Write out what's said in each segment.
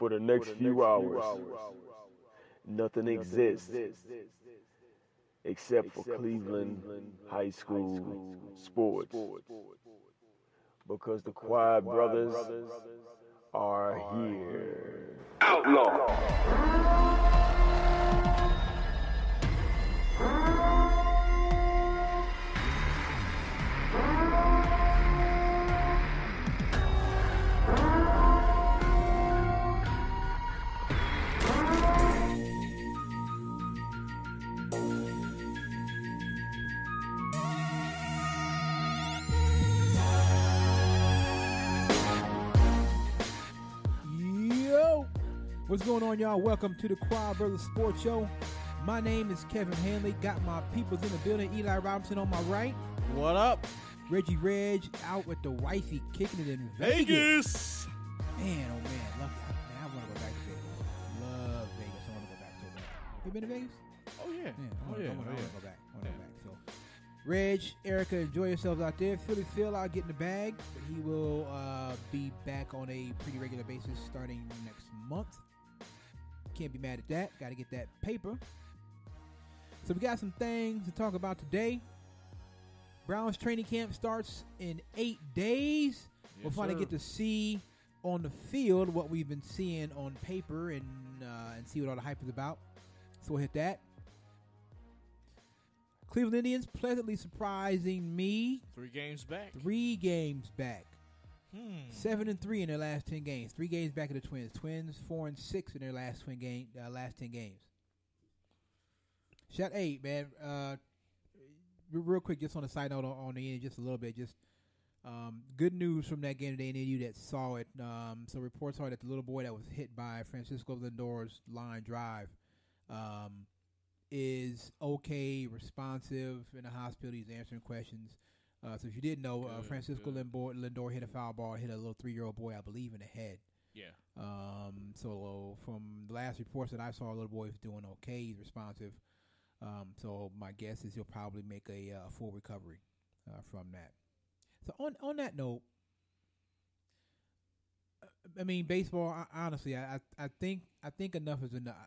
For the next few hours, nothing exists except for Cleveland high school sports. Because the Quiet Brothers are here. Outlaw! What's going on, y'all? Welcome to the Quiet Brothers Sports Show. My name is Kevin Hanley. Got my peoples in the building. Eli Robinson on my right. What up? Reggie Reg out with the wifey kicking it in Vegas. Man, oh man, lucky. Man, I want to go back to Vegas. Love Vegas. I want to go back so bad. You been to Vegas? Oh yeah. I want to go back. I want to go back. So, Reg, Erica, enjoy yourselves out there. Philly Phil out getting the bag, but he will be back on a pretty regular basis starting next month. Can't be mad at that. Got to get that paper. So we got some things to talk about today. Browns training camp starts in 8 days. Yes, we'll finally get to see on the field what we've been seeing on paper and see what all the hype is about. So we'll hit that. Cleveland Indians pleasantly surprising me. 3 games back. 3 games back. 7-3 in their last 10 games. 3 games back of the Twins. Twins 4-6 in their last 10 games. Shot 8, man. Real quick, just on a side note on the end, just a little bit. Just good news from that game today. Any of you that saw it. So reports are that the little boy that was hit by Francisco Lindor's line drive is okay, responsive in the hospital. He's answering questions. So if you didn't know, Francisco Lindor hit a foul ball, hit a little 3-year-old boy, I believe, in the head. Yeah. So from the last reports that I saw, the little boy is doing okay. He's responsive. So my guess is he'll probably make a full recovery from that. So on that note, I mean, baseball. Honestly, I think enough is enough.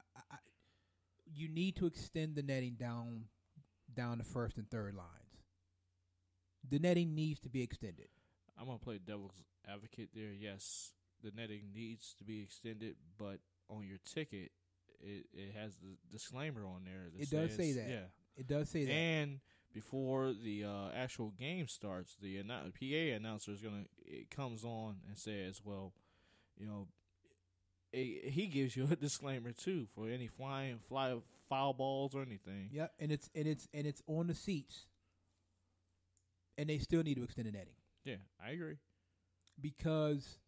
You need to extend the netting down the first and third lines. The netting needs to be extended. I'm going to play devil's advocate there. Yes, the netting needs to be extended, but on your ticket, it has the disclaimer on there. It does say that. Yeah. It does say that. And before the actual game starts, the PA announcer it comes on and says, well, you know, he gives you a disclaimer too for any fly foul balls or anything. Yeah, and it's on the seats. And they still need to extend the netting. Yeah, I agree. Because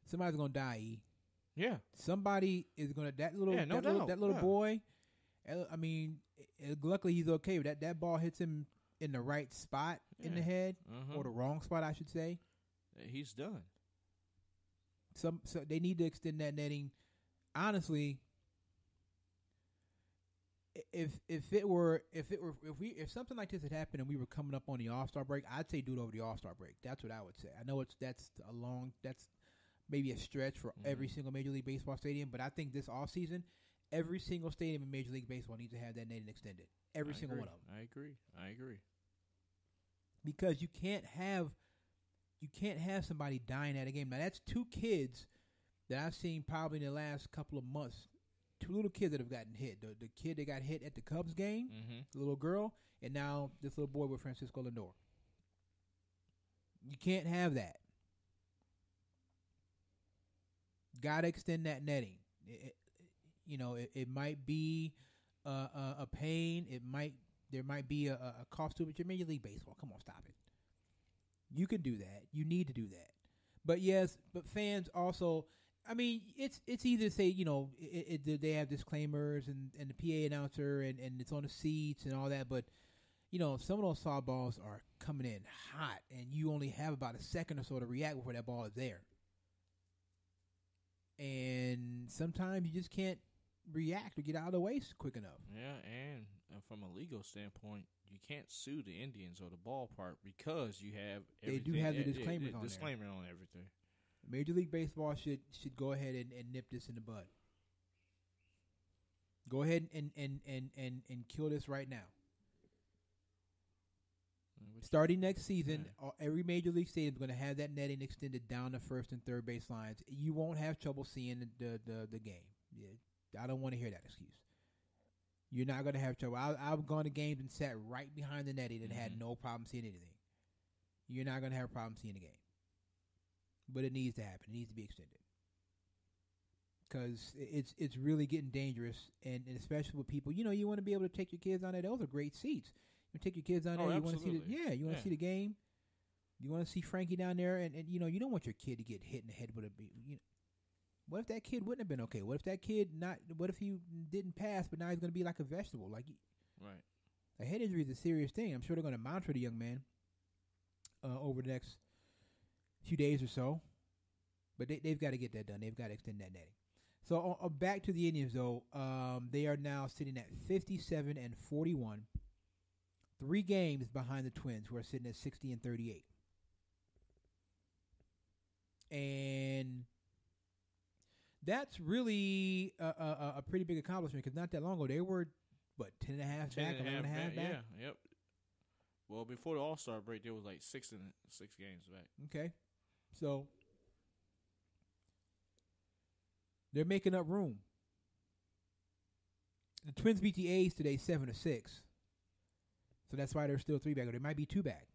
somebody's gonna die. Yeah, somebody is gonna that little boy. I mean, luckily he's okay. But that ball hits him in the right spot in the head, or the wrong spot, I should say. He's done. So they need to extend that netting. Honestly, if something like this had happened and we were coming up on the All-Star break, I'd say do it over the All-Star break. That's what I would say. I know that's maybe a stretch for every single Major League Baseball stadium, but I think this offseason, every single stadium in Major League Baseball needs to have that netting extended. Every single one of them. I agree. Because you can't have somebody dying at a game. Now that's 2 kids that I've seen probably in the last couple of months. 2 little kids that have gotten hit. The kid that got hit at the Cubs game, the little girl, and now this little boy with Francisco Lindor. You can't have that. Got to extend that netting. It might be a pain. There might be a cost to it. But you're Major League Baseball. Come on, stop it. You can do that. You need to do that. But fans also. I mean, it's easy to say, they have disclaimers and the PA announcer and it's on the seats and all that, but, some of those foul balls are coming in hot and you only have about a second or so to react before that ball is there. And sometimes you just can't react or get out of the way quick enough. Yeah, and from a legal standpoint, you can't sue the Indians or the ballpark because you have everything. They do have the disclaimers on disclaimer on everything. Major League Baseball should go ahead and nip this in the bud. Go ahead and kill this right now. Starting next season, every Major League stadium is going to have that netting extended down the first and third base lines. You won't have trouble seeing the game. Yeah, I don't want to hear that excuse. You're not going to have trouble. I've gone to games and sat right behind the netting and had no problem seeing anything. You're not going to have a problem seeing the game. But it needs to happen. It needs to be extended. Because it's really getting dangerous, and especially with people. You want to be able to take your kids on there. Those are great seats. You take your kids down there. You want to see you want to see the game. You want to see Frankie down there, and you don't want your kid to get hit in the head with a. What if that kid wouldn't have been okay? What if that kid not? What if he didn't pass, but now he's going to be like a vegetable? Right. A head injury is a serious thing. I'm sure they're going to monitor the young man over the next few days or so. But they've got to get that done. They've got to extend that netting. So back to the Indians, though. They are now sitting at 57-41. 3 games behind the Twins, who are sitting at 60-38. And that's really a pretty big accomplishment because not that long ago, they were, 10.5 back, 11.5 back? Yeah, yep. Well, before the All-Star break, there was like 6 games back. Okay. So they're making up room. The Twins beat the A's today 7-6. So that's why they're still 3 back. Or they might be 2 back.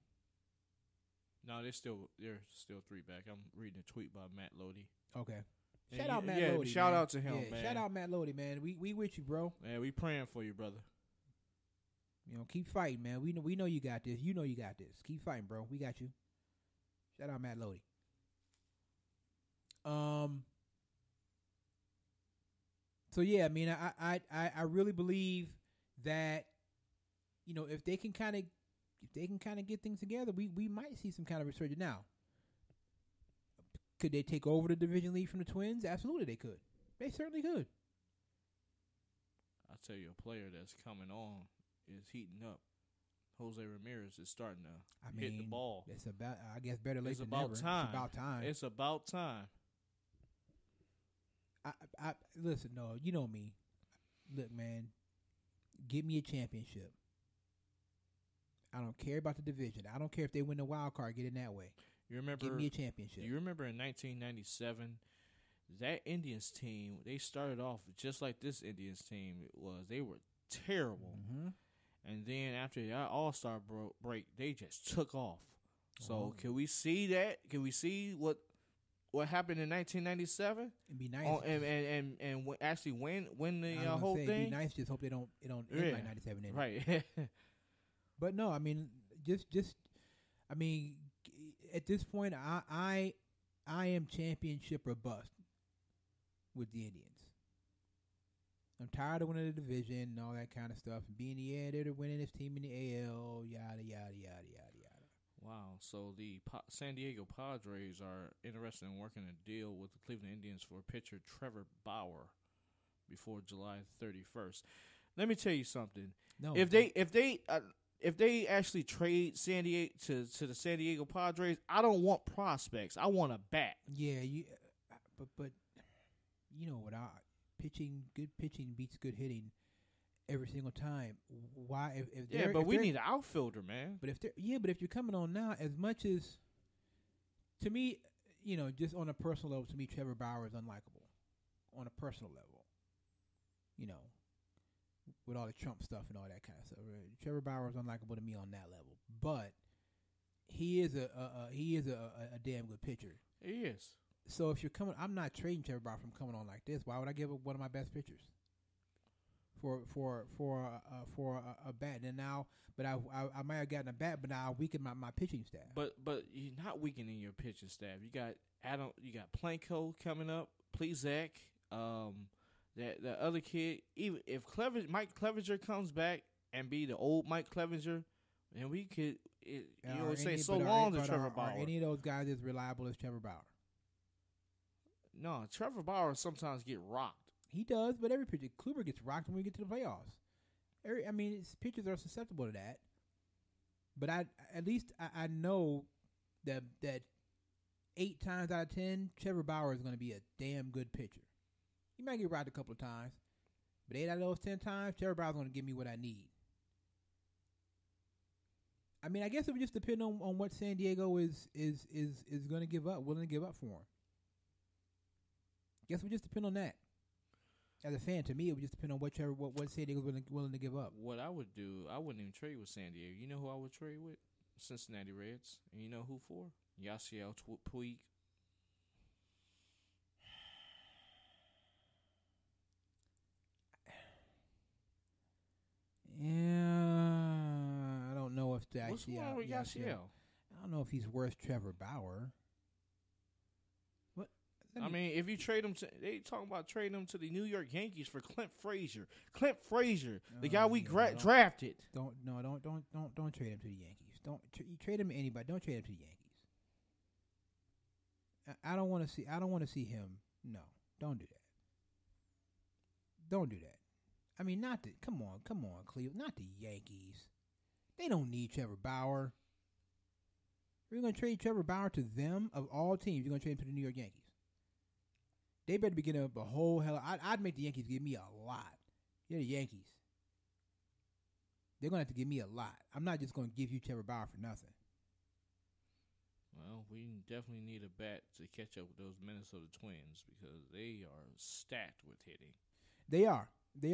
No, they're still 3 back. I'm reading a tweet by Matt Lodi. Okay. And Shout out Matt Lodi. Shout out to him, man. Shout out Matt Lodi, man. We with you, bro. Man, we praying for you, brother. Keep fighting, man. We know you got this. You know you got this. Keep fighting, bro. We got you. Shout out Matt Lodi. So yeah, I mean, I really believe that, if they can kind of get things together, we might see some kind of resurgence. Now, could they take over the division lead from the Twins? Absolutely, they could. They certainly could. I'll tell you, a player that's coming on is heating up. Jose Ramirez is starting to hit the ball. It's about, I guess, better late than never. Time. It's about time. It's about time. I listen. No, you know me. Look, man, give me a championship. I don't care about the division. I don't care if they win the wild card. Get in that way. You remember? Give me a championship. You remember in 1997, that Indians team, they started off just like this Indians team was. They were terrible. Mm-hmm. And then after that All-Star break, they just took off. So can we see that? Can we see what happened in 1997? It'd be nice. And actually win the whole thing? It'd be nice. Just hope they don't end like 97 in right. But no, I mean, I mean, at this point, I am championship or bust with the Indians. I'm tired of winning the division and all that kind of stuff, and being they're winning this team in the AL, yada yada yada yada yada. Wow! So the San Diego Padres are interested in working a deal with the Cleveland Indians for pitcher Trevor Bauer before July 31st. Let me tell you something. No, if they actually trade San Diego to the San Diego Padres, I don't want prospects. I want a bat. Yeah, but you know what? Good pitching beats good hitting every single time. Why? We need an outfielder, man. But if you're coming on now, as much as to me, just on a personal level, to me, Trevor Bauer is unlikable. On a personal level, with all the Trump stuff and all that kind of stuff. Trevor Bauer is unlikable to me on that level, but he is a damn good pitcher. He is. So if you're coming, I'm not trading Trevor Bauer from coming on like this. Why would I give up one of my best pitchers for a bat? And now, but I might have gotten a bat, but now I weaken my pitching staff. But you're not weakening your pitching staff. You got Planko coming up, Plezak, that other kid. Even if Mike Clevenger comes back and be the old Mike Clevenger, then we could say so long to Trevor Bauer. Are any of those guys as reliable as Trevor Bauer? No, Trevor Bauer sometimes get rocked. He does, but every pitcher, Kluber gets rocked when we get to the playoffs. Pitchers are susceptible to that. But at least I know that 8 times out of 10, Trevor Bauer is going to be a damn good pitcher. He might get right a couple of times, but 8 out of those 10 times, Trevor Bauer's going to give me what I need. I mean, I guess it would just depend on what San Diego is going to give up, willing to give up for him. I guess it would just depend on that. As a fan, to me, it would just depend on what San Diego's willing to give up. What I would do, I wouldn't even trade with San Diego. You know who I would trade with? Cincinnati Reds. And you know who for? Yasiel Puig. Yeah, I don't know if the What's wrong with Yasiel? I don't know if he's worth Trevor Bauer. What? I mean, if you trade him, they talking about trading him to the New York Yankees for Clint Frazier. Clint Frazier, the guy we drafted. Don't trade him to the Yankees. You trade him to anybody. Don't trade him to the Yankees. I don't want to see him. No, don't do that. Don't do that. I mean, come on, Cleveland, not the Yankees. They don't need Trevor Bauer. We're going to trade Trevor Bauer to them of all teams. You're going to trade him to the New York Yankees. They better be getting up a whole hell. I'd make the Yankees give me a lot. You're the Yankees. They're going to have to give me a lot. I'm not just going to give you Trevor Bauer for nothing. Well, we definitely need a bat to catch up with those Minnesota Twins because they are stacked with hitting. They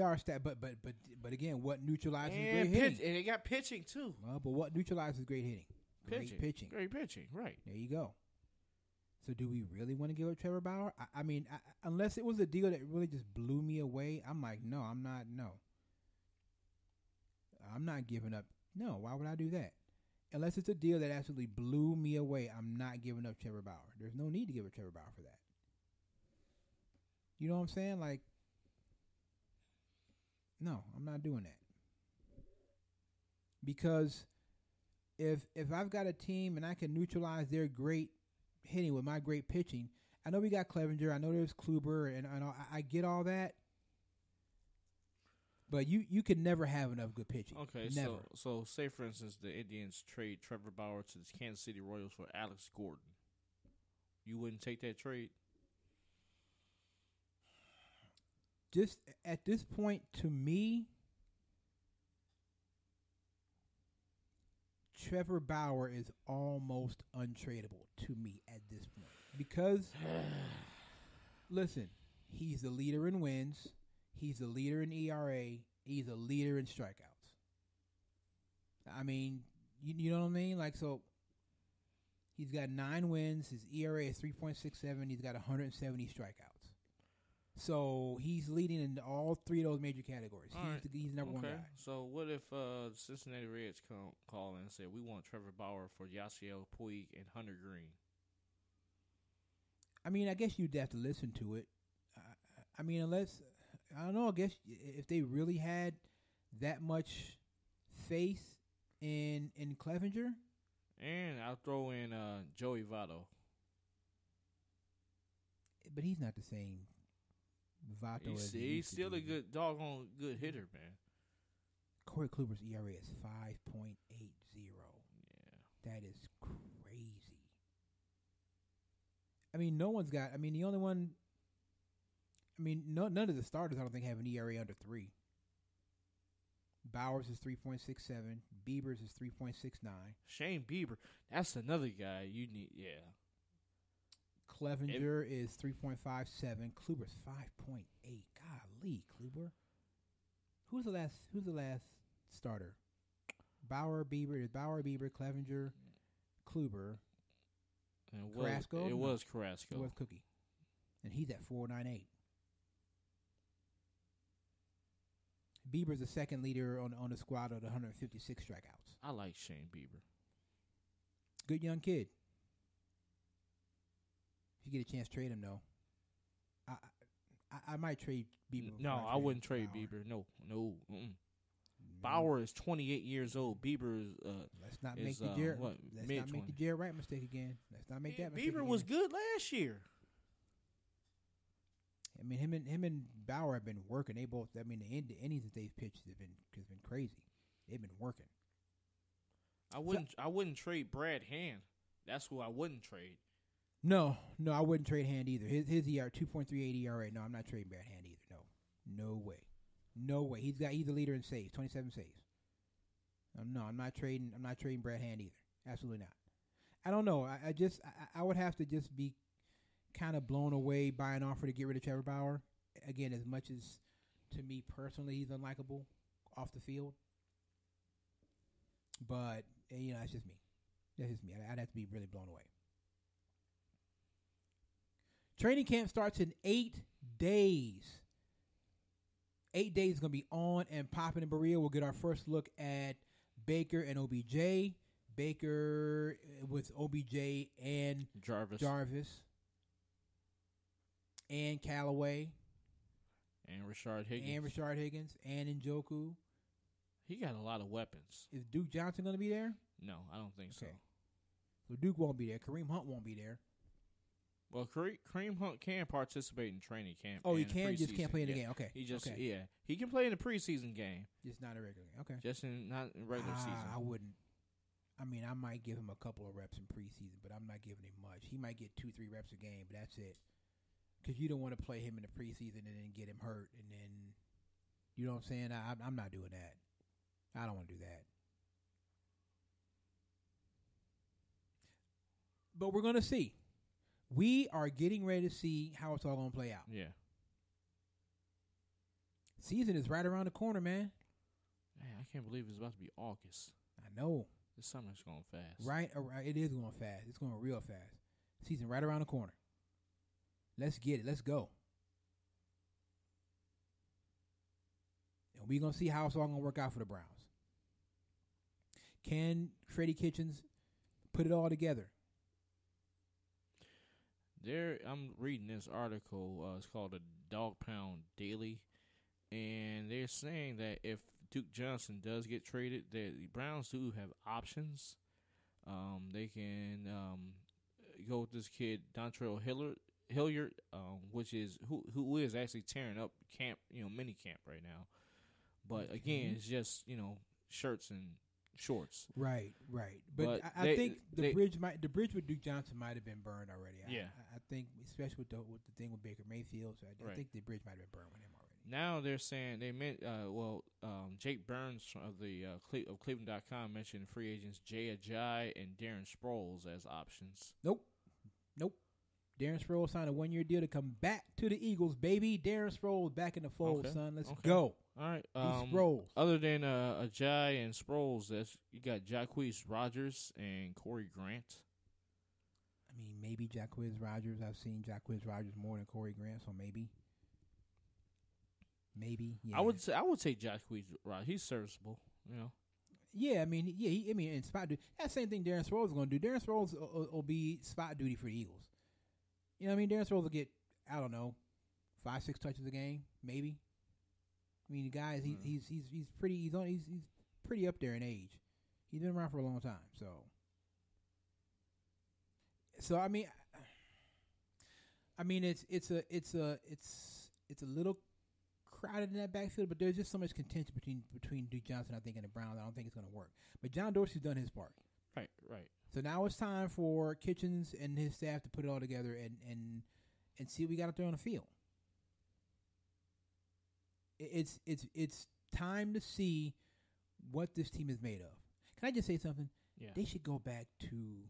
are stacked, but again, what neutralizes great hitting? And they got pitching too. Well, but what neutralizes great hitting? Great pitching. Great pitching, right. There you go. So do we really want to give up Trevor Bauer? I mean, unless it was a deal that really just blew me away, I'm like, no, I'm not. No. I'm not giving up. No, why would I do that? Unless it's a deal that absolutely blew me away, I'm not giving up Trevor Bauer. There's no need to give up Trevor Bauer for that. You know what I'm saying? Like, no, I'm not doing that. Because if I've got a team and I can neutralize their great hitting with my great pitching, I know we got Clevenger, I know there's Kluber, and I get all that. But you could never have enough good pitching. Okay, never. So say for instance the Indians trade Trevor Bauer to the Kansas City Royals for Alex Gordon. You wouldn't take that trade? Just at this point, to me, Trevor Bauer is almost untradeable to me at this point. Because, listen, he's the leader in wins. He's the leader in ERA. He's a leader in strikeouts. I mean, you know what I mean? Like, so he's got 9 wins. His ERA is 3.67. He's got 170 strikeouts. So he's leading in all 3 of those major categories. He's number one guy. So what if Cincinnati Reds call and say, we want Trevor Bauer for Yasiel Puig and Hunter Green? I mean, I guess you'd have to listen to it. I mean, unless... I don't know. I guess if they really had that much faith in Clevenger, and I'll throw in Joey Votto. But he's not the same Votto as he's still a good doggone good hitter, man. Corey Kluber's ERA is 5.80. Yeah, that is crazy. I mean, no one's got. I mean, the only one. I mean, none of the starters, I don't think, have an ERA under 3. Bowers is 3.67. Bieber's is 3.69. Shane Bieber, that's another guy you need. Yeah. Clevenger is 3.57. Kluber's 5.8. Golly, Kluber. Who's the last starter? Bauer, Bieber, Clevenger, Kluber, Carrasco. It was Carrasco. It was Cookie, and he's at 4.98. Bieber's the second leader on the squad with 156 strikeouts. I like Shane Bieber. Good young kid. If you get a chance, trade him though. I might trade Bieber. No, I wouldn't trade Bieber. No. Bauer is 28 years old. Bieber is let's not make the Jared Wright mistake again. Let's not make that mistake. Bieber was good last year. I mean, him and Bauer have been working. They both. I mean, the innings that they've pitched has been crazy. They've been working. I wouldn't trade Brad Hand. That's who I wouldn't trade. No, I wouldn't trade Hand either. His ER 2.38 ERA. No, I'm not trading Brad Hand either. No way. He's the leader in saves, 27 saves. No, I'm not trading Brad Hand either. Absolutely not. I don't know. I would have to just be kind of blown away by an offer to get rid of Trevor Bauer. Again, as much as to me personally, he's unlikable off the field. But that's just me. I'd have to be really blown away. Training camp starts in 8 days. 8 days is going to be on and popping in Berea. We'll get our first look at Baker and OBJ. Baker with OBJ and Jarvis. And Callaway. And Rashard Higgins. And Njoku. He got a lot of weapons. Is Duke Johnson going to be there? No, I don't think so. So Duke won't be there. Kareem Hunt won't be there. Well, Kareem Hunt can participate in training camp. Oh, he can? Just can't play in the game. Okay. He can play in the preseason game. Just not a regular game. Okay. Not in regular season. I wouldn't. I mean, I might give him a couple of reps in preseason, but I'm not giving him much. He might get 2-3 reps a game, but that's it. Because you don't want to play him in the preseason and then get him hurt, and then, you know what I'm saying? I'm not doing that. I don't want to do that. But we're going to see. We are getting ready to see how it's all going to play out. Yeah. Season is right around the corner, man. Man, I can't believe it's about to be August. I know. This summer's going fast. Right. It is going fast. It's going real fast. Season right around the corner. Let's get it. Let's go. And we're going to see how it's all going to work out for the Browns. Can Freddie Kitchens put it all together? I'm reading this article. It's called the Dog Pound Daily, and they're saying that if Duke Johnson does get traded, the Browns do have options. They can go with this kid Dontrell Hilliard, which is who is actually tearing up camp, mini camp right now. But again, it's just shirts and shorts. Right. But I think the bridge with Duke Johnson might have been burned already. I think, especially with the thing with Baker Mayfield, so I think the bridge might have been burned with him already. Now they're saying they meant Jake Burns of Cleveland.com mentioned free agents Jay Ajayi and Darren Sproles as options. Nope. Darren Sproles signed a 1-year deal to come back to the Eagles, baby. Darren Sproles back in the fold, son. Let's go. All right. Sproles. Other than Ajayi and Sproles, you got Jacquizz Rodgers and Corey Grant. I mean, maybe Jacquizz Rodgers. I've seen Jacquizz Rodgers more than Corey Grant, so maybe. Yeah. I would say Jacquizz Rodgers. He's serviceable, Yeah, I mean, in spot duty. That's the same thing Darren Sproles is going to do. Darren Sproles will be spot duty for the Eagles. You know what I mean? Darren Sproles will get, 5-6 touches a game, maybe. I mean, the guy he's pretty up there in age. He's been around for a long time, so I mean it's a little crowded in that backfield, but there's just so much contention between Duke Johnson, I think, and the Browns. I don't think it's going to work. But John Dorsey's done his part. Right. So now it's time for Kitchens and his staff to put it all together and see what we got out there on the field. It's time to see what this team is made of. Can I just say something? Yeah. They should go back to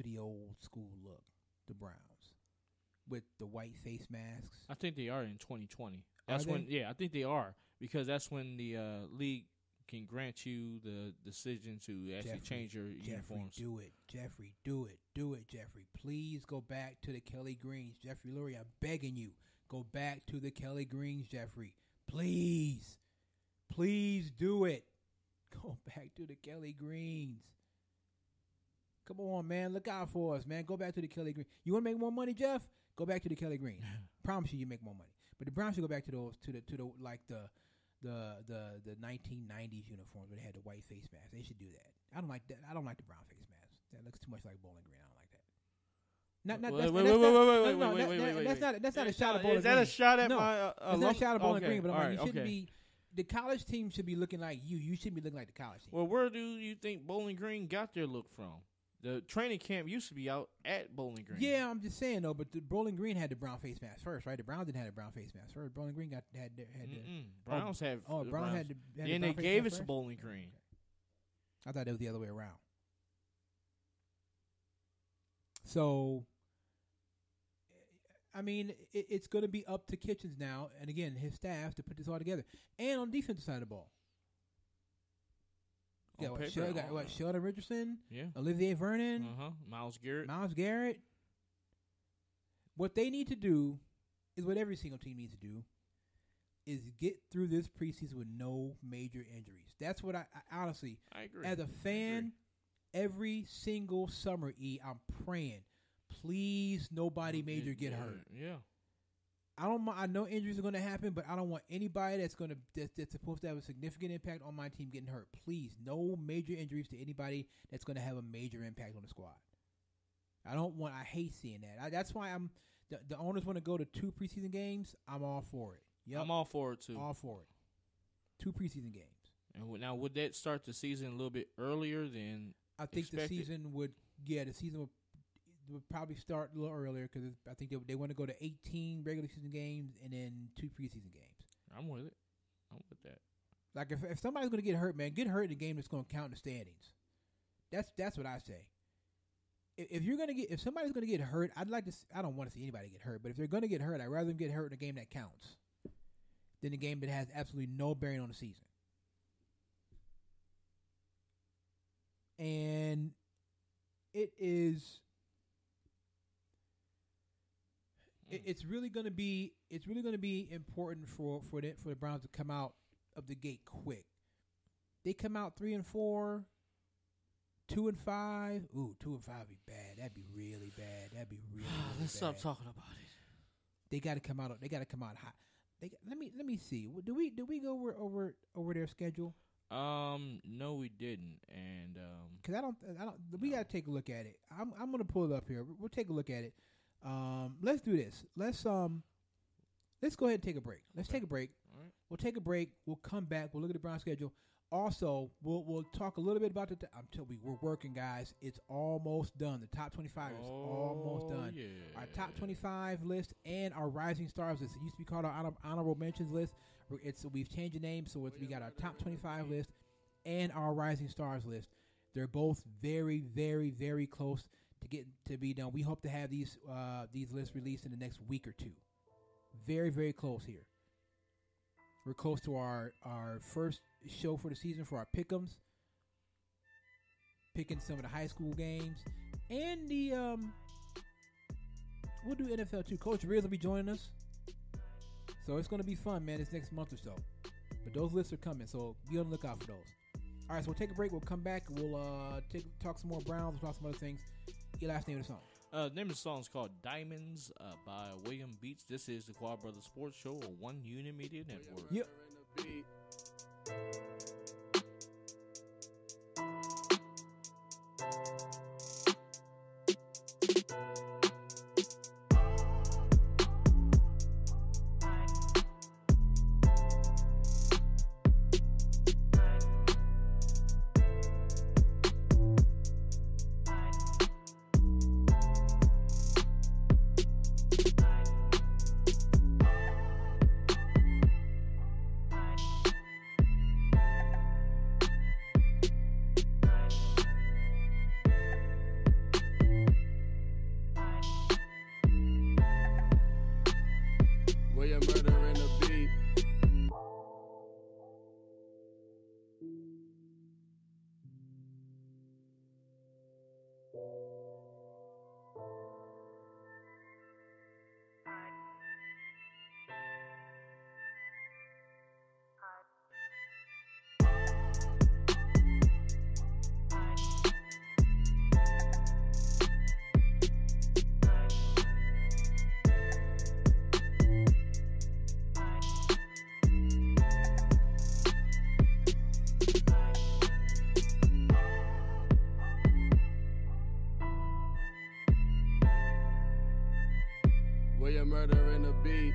the old school look, the Browns, with the white face masks. I think they are in 2020. That's when. Yeah, I think they are, because that's when the league can grant you the decision to actually change your uniforms. Jeffrey, do it, Jeffrey. Please go back to the Kelly Greens. Jeffrey Lurie, I'm begging you. Go back to the Kelly Greens, Jeffrey. Please do it. Go back to the Kelly Greens. Come on, man. Look out for us, man. Go back to the Kelly Green. You want to make more money, Jeff? Go back to the Kelly Green. Promise you make more money. But the Browns should go back to those to the 1990s uniforms where they had the white face mask. They should do that. I don't like that. I don't like the brown face mask. That looks too much like Bowling Green. I don't like that. That's not a shot at Bowling Green. Is that a shot at my? It's not a shot at Bowling Green. But I'm like, you shouldn't be. The college team should be looking like you. You shouldn't be looking like the college team. Well, where do you think Bowling Green got their look from? The training camp used to be out at Bowling Green. Yeah, I'm just saying though. But the Bowling Green had the brown face mask first, right? The Browns didn't have the brown face mask first. Bowling Green had the Browns have. Oh, Brown had the. Had Then the they brown face gave it mask to first? Bowling Green. I thought it was the other way around. So, I mean, it's going to be up to Kitchens now, and again, his staff to put this all together. And on the defensive side of the ball, you got Sheldon Richardson, Yeah. Olivier Vernon, Myles Garrett. Myles Garrett. What they need to do is what every single team needs to do is get through this preseason with no major injuries. That's what I honestly, I agree. as a fan, every single summer, I'm praying, please nobody major get hurt. Yeah. I know injuries are going to happen, but I don't want anybody that's supposed to have a significant impact on my team getting hurt. Please, no major injuries to anybody that's going to have a major impact on the squad. I hate seeing that. That's why the owners want to go to 2 preseason games. I'm all for it. Yep. I'm all for it too. All for it. 2 preseason games. And now, would that start the season a little bit earlier than I think expected? the season would probably start a little earlier because I think they want to go to 18 regular season games and then 2 preseason games. I'm with it. I'm with that. Like if somebody's going to get hurt, man, get hurt in a game that's going to count in the standings. That's what I say. If somebody's going to get hurt, I don't want to see anybody get hurt, but if they're going to get hurt, I'd rather them get hurt in a game that counts than a game that has absolutely no bearing on the season. And it's really going to be important for the Browns to come out of the gate quick. They come out 3-4, 2-5. Ooh, 2-5 would be bad. That'd be really bad. That'd be really, really Let's bad. stop talking about it. They got to come out. They got to come out hot. Let me see. Do we go over their schedule? No, we didn't, and Because I don't. We got to take a look at it. I'm gonna pull it up here. We'll take a look at it. Let's do this. Let's go ahead and take a break. Let's take a break. All right. We'll take a break. We'll come back. We'll look at the Brown schedule. Also, we'll talk a little bit about we're working, guys. It's almost done. The top 25 is almost done. Yeah. Our top 25 list and our rising stars list. It used to be called our honorable mentions list. We've changed the name, so we got our top 25 list and our rising stars list. They're both very, very, very close to be done. We hope to have these lists released in the next week or 2. Very, very close here. We're close to our first show for the season for our pick'ems. Picking some of the high school games. And we'll do NFL too. Coach Riz will be joining us. So it's going to be fun, man, this next month or so. But those lists are coming, so be on the lookout for those. All right, so we'll take a break. We'll come back. We'll talk some more Browns. We'll talk some other things. Your last name of the song. The name of the song is called Diamonds by William Beats. This is the Quad Brothers Sports Show on One Unit Media Network. Yep. William Murder in the beat.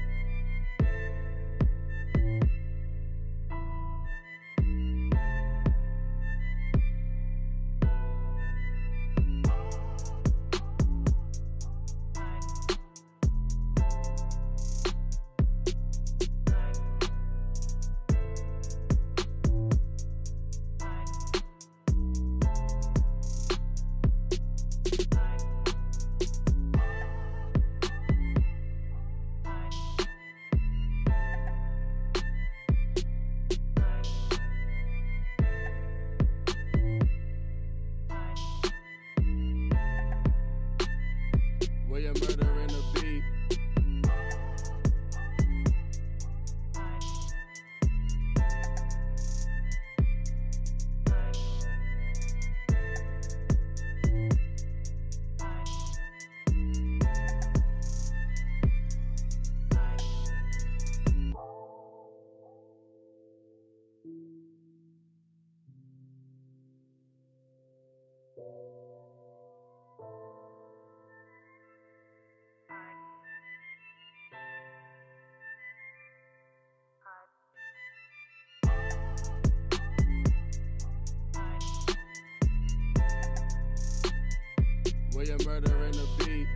Where you're murdering the beat.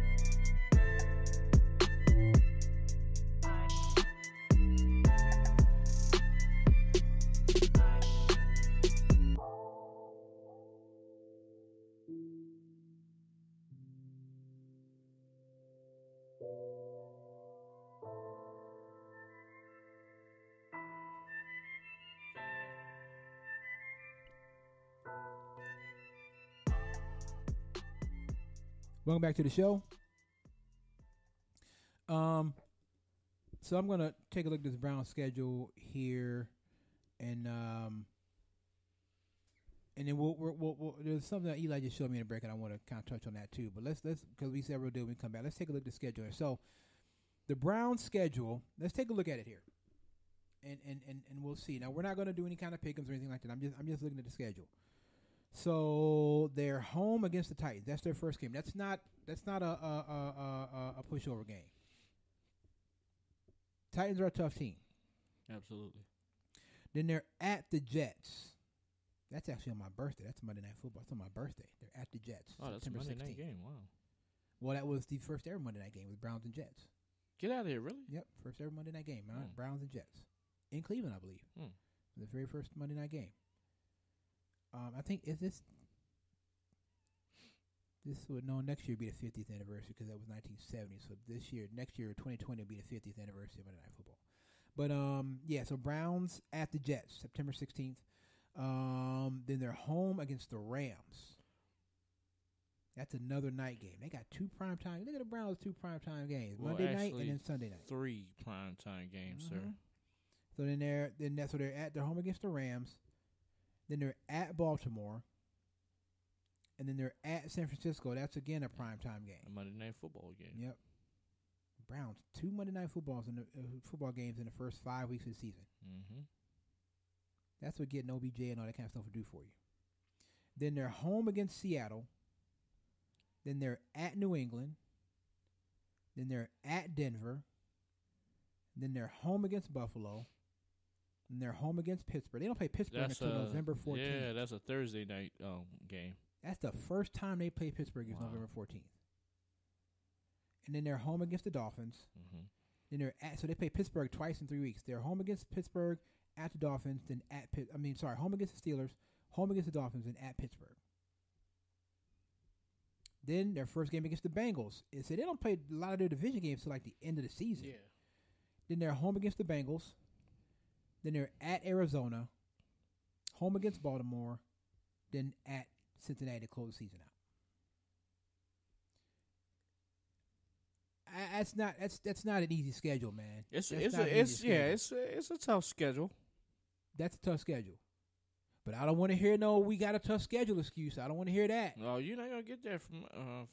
Welcome back to the show. So I'm gonna take a look at this Brown schedule here, and then we'll there's something that Eli just showed me in the break, and I want to kind of touch on that too. But let's because we said we'll do it when we come back. Let's take a look at the schedule here. So the Brown schedule. Let's take a look at it here, and we'll see. Now we're not gonna do any kind of pick'ems or anything like that. I'm just looking at the schedule. So they're home against the Titans. That's their first game. That's not a pushover game. Titans are a tough team. Absolutely. Then they're at the Jets. That's actually on my birthday. That's Monday Night Football. It's on my birthday. They're at the Jets. Oh, that's a September Monday 16th. night game. Wow. Well, that was the first ever Monday night game with Browns and Jets. Get out of here, really? Yep, first ever Monday night game. Browns and Jets in Cleveland, I believe. The very first Monday night game. I think this would next year be the 50th anniversary because that was 1970. So next year, 2020 will be the 50th anniversary of Monday Night Football. But yeah, so Browns at the Jets, September 16th. Then they're home against the Rams. That's another night game. They got two primetime. Look at the Browns, two primetime games: Monday night and then Sunday night. 3 primetime games, sir. So then they're home against the Rams. Then they're at Baltimore. And then they're at San Francisco. That's again a primetime game. A Monday Night Football game. Yep. Browns, 2 Monday Night football games in the first 5 weeks of the season. Mm-hmm. That's what getting OBJ and all that kind of stuff will do for you. Then they're home against Seattle. Then they're at New England. Then they're at Denver. Then they're home against Buffalo. And they're home against Pittsburgh. They don't play Pittsburgh until November 14th. Yeah, that's a Thursday night game. That's the first time they play Pittsburgh is November 14th. And then they're home against the Dolphins. Mm-hmm. Then so they play Pittsburgh twice in 3 weeks. They're home against Pittsburgh, at the Dolphins, then home against the Steelers, home against the Dolphins, and at Pittsburgh. Then their first game against the Bengals. So they don't play a lot of their division games till like the end of the season. Yeah. Then they're home against the Bengals. Then they're at Arizona, home against Baltimore, then at Cincinnati to close the season out. That's not an easy schedule, man. It's a tough schedule. That's a tough schedule. But I don't want to hear we got a tough schedule excuse. I don't want to hear that. No, you're not gonna get that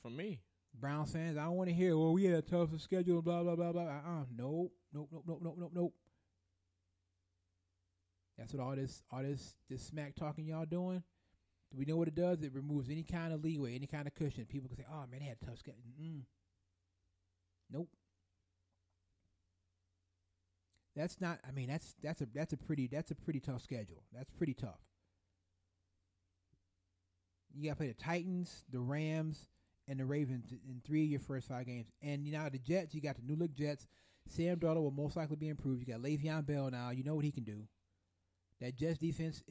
from me. Browns fans, I don't want to hear, we had a tough schedule, blah blah blah blah. Nope. That's what all this smack talking y'all doing. Do we know what it does? It removes any kind of leeway, any kind of cushion. People can say, "Oh man, they had a tough schedule." Nope. That's not. I mean, that's a pretty tough schedule. That's pretty tough. You got to play the Titans, the Rams, and the Ravens in 3 of your first 5 games. And the Jets, you got the new look Jets. Sam Darnold will most likely be improved. You got Le'Veon Bell now. You know what he can do. That Jets defense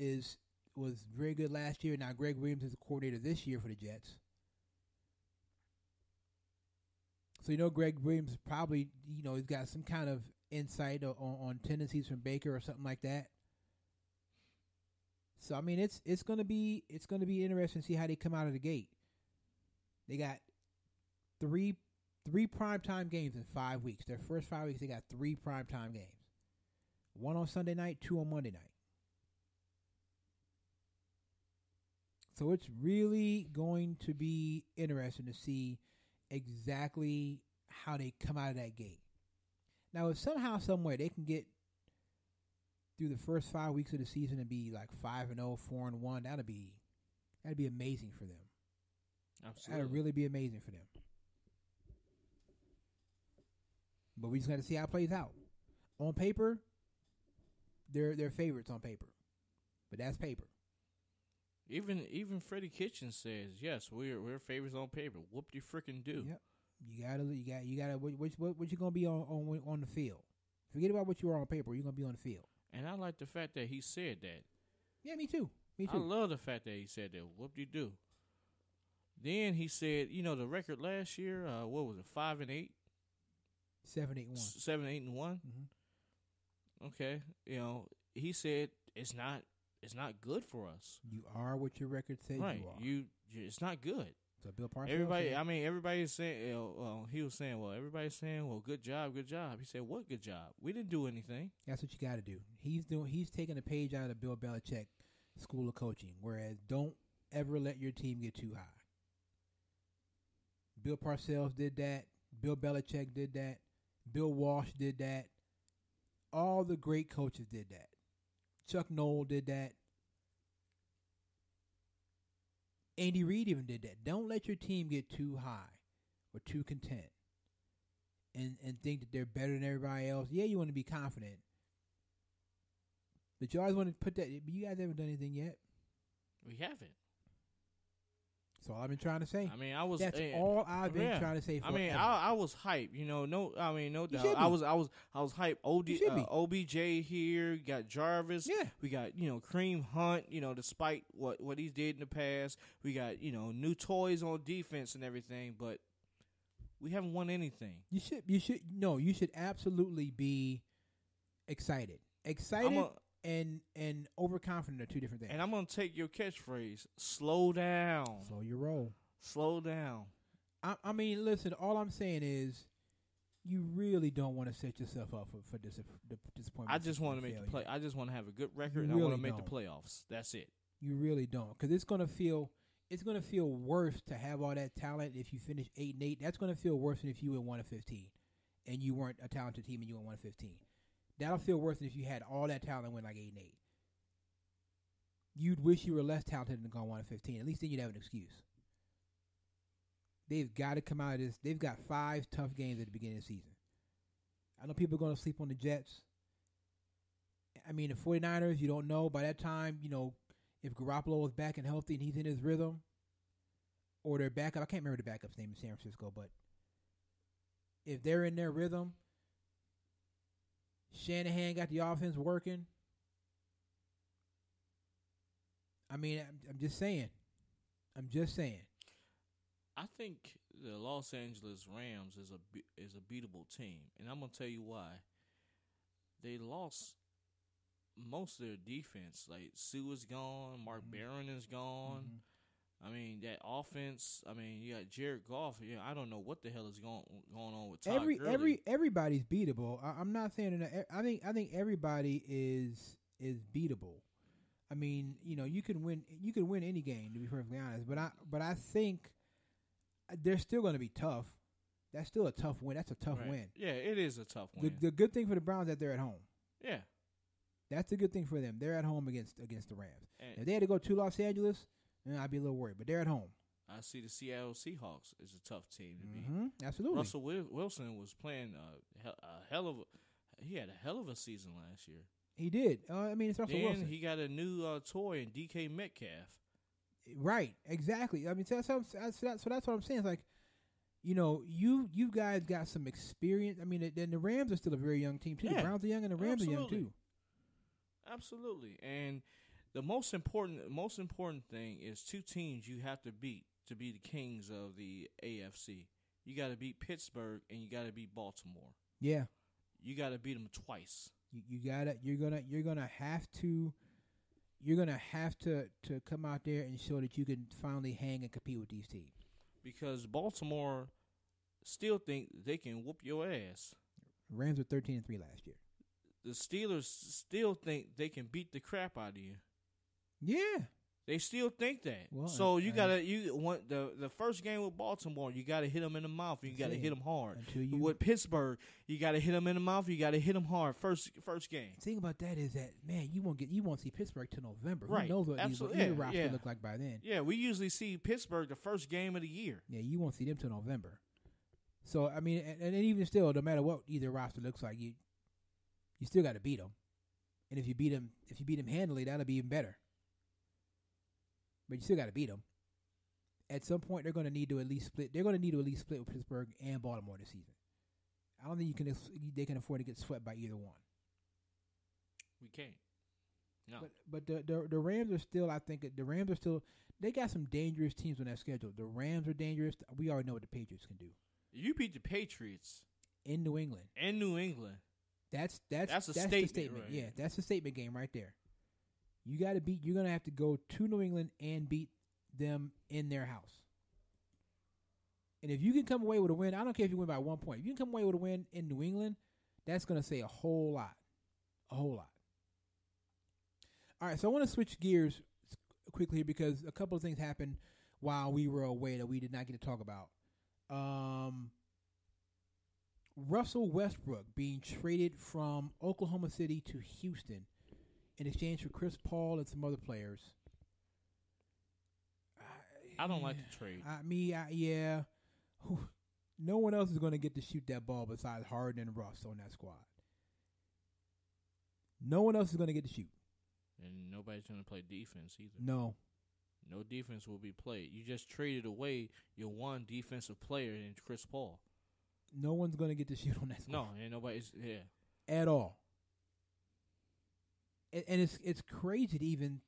was very good last year. Now Greg Williams is the coordinator this year for the Jets. So Greg Williams probably he's got some kind of insight on tendencies from Baker or something like that. So I mean it's gonna be interesting to see how they come out of the gate. They got three primetime games in 5 weeks. Their first 5 weeks they got 3 primetime games. 1 on Sunday night, 2 on Monday night. So it's really going to be interesting to see exactly how they come out of that gate. Now, if somehow, somewhere they can get through the first 5 weeks of the season and be like 5-0, 4-1, that'd be amazing for them. Absolutely, that'd really be amazing for them. But we just got to see how it plays out. On paper, they're favorites on paper, but that's paper. Even Freddie Kitchens says yes. We're favorites on paper. Whoop de frickin' do. Yep. You gotta. What you gonna be on the field? Forget about what you are on paper. You're gonna be on the field. And I like the fact that he said that. Yeah, me too. Me I too. love the fact that he said that. Whoop de do. Then he said, the record last year, what was it, 5-8? 7-8-1. 7-8-1. Mm-hmm. Okay, he said it's not good for us. You are what your record says Right, you are. It's not good. So Bill Parcells. Everybody's saying. He was saying, well, everybody's saying, well, good job, good job. He said, what good job? We didn't do anything. That's what you got to do. He's taking a page out of Bill Belichick School of Coaching. Whereas, don't ever let your team get too high. Bill Parcells did that. Bill Belichick did that. Bill Walsh did that. All the great coaches did that. Chuck Noll did that. Andy Reid even did that. Don't let your team get too high or too content and think that they're better than everybody else. Yeah, you want to be confident. But you always want to put that. But you guys haven't done anything yet. We haven't. That's all I've been trying to say. I mean, That's all I've been trying to say. Forever. I mean, I was hyped. No doubt. Be. I was hyped. OBJ here. You got Jarvis. Yeah. We got Kareem Hunt. Despite what he did in the past, we got new toys on defense and everything, but we haven't won anything. You should absolutely be excited. And overconfident are two different things. And I'm gonna take your catchphrase. Slow down. Slow your roll. Slow down. I mean, listen. All I'm saying is, you really don't want to set yourself up for disappointment. I just want to make the play. I just want to have a good record, and really I want to make the playoffs. That's it. You really don't, because it's gonna feel worse to have all that talent if you finish 8-8. That's gonna feel worse than if you went 1-15, and you weren't a talented team and you went 1-15. That'll feel worse than if you had all that talent and went like 8-8. You'd wish you were less talented and gone 1-15. At least then you'd have an excuse. They've got to come out of this. They've got 5 tough games at the beginning of the season. I know people are going to sleep on the Jets. I mean, the 49ers, you don't know. By that time, if Garoppolo is back and healthy and he's in his rhythm, or their backup, I can't remember the backup's name in San Francisco, but if they're in their rhythm, Shanahan got the offense working. I mean, I'm just saying. I think the Los Angeles Rams is a beatable team, and I'm gonna tell you why. They lost most of their defense. Like Sue is gone, Mark Barron is gone. Mm-hmm. I mean, that offense. I mean, you got Jared Goff. I don't know what the hell is going on with Todd Gurley. Everybody's beatable. I'm not saying that. I think everybody is beatable. I mean, you can win any game, to be perfectly honest. But I think they're still going to be tough. That's still a tough win. That's a tough win. Yeah, it is a tough win. The good thing for the Browns is that they're at home. Yeah, that's the good thing for them. They're at home against the Rams. And if they had to go to Los Angeles, I'd be a little worried. But they're at home. I see the Seattle Seahawks is a tough team to beat. Absolutely. Russell Wilson was playing he had a hell of a season last year. He did. I mean, it's Russell Wilson. He got a new toy in DK Metcalf. Right. Exactly. I mean, so that's what I'm saying. It's like, you guys got some experience. I mean, then the Rams are still a very young team too. Yeah, the Browns are young and the Rams are young too. Absolutely. And the most important thing is 2 teams you have to beat to be the kings of the AFC. You got to beat Pittsburgh and you got to beat Baltimore. Yeah. You got to beat them twice. You're gonna have to come out there and show that you can finally hang and compete with these teams. Because Baltimore still think they can whoop your ass. Rams were 13-3 last year. The Steelers still think they can beat the crap out of you. Yeah. They still think that. Well, so you want the first game with Baltimore, you got to hit them in the mouth. And you got to hit them hard. With Pittsburgh, you got to hit them in the mouth. You got to hit them hard first game. The thing about that is that, man, you won't see Pittsburgh till November. Right. Who knows what either roster look like by then? Yeah, we usually see Pittsburgh the first game of the year. Yeah, you won't see them till November. So I mean, and even still, no matter what either roster looks like, you still got to beat them. And if you beat them handily, that'll be even better. but you still got to beat them. At some point, they're going to need to at least split. They're going to need to at least split with Pittsburgh and Baltimore this season. I don't think they can afford to get swept by either one. We can't. No. But the Rams are still. I think the Rams are still. They got some dangerous teams on that schedule. The Rams are dangerous. We already know what the Patriots can do. You beat the Patriots in New England. That's a statement. The statement. Right? Yeah, that's a statement game right there. You got to beat. You're gonna have to go to New England and beat them in their house. And if you can come away with a win, I don't care if you win by 1 point. If you can come away with a win in New England, that's gonna say a whole lot. A whole lot. All right, so I want to switch gears quickly because a couple of things happened while we were away that we did not get to talk about. Russell Westbrook being traded from Oklahoma City to Houston in exchange for Chris Paul and some other players. I don't like the trade. Yeah. No one else is going to get to shoot that ball besides Harden and Russ on that squad. No one else is going to get to shoot. And nobody's going to play defense either. No defense will be played. You just traded away your one defensive player in Chris Paul. No one's going to get to shoot on that squad. No, and nobody's at all. And it's crazy to even.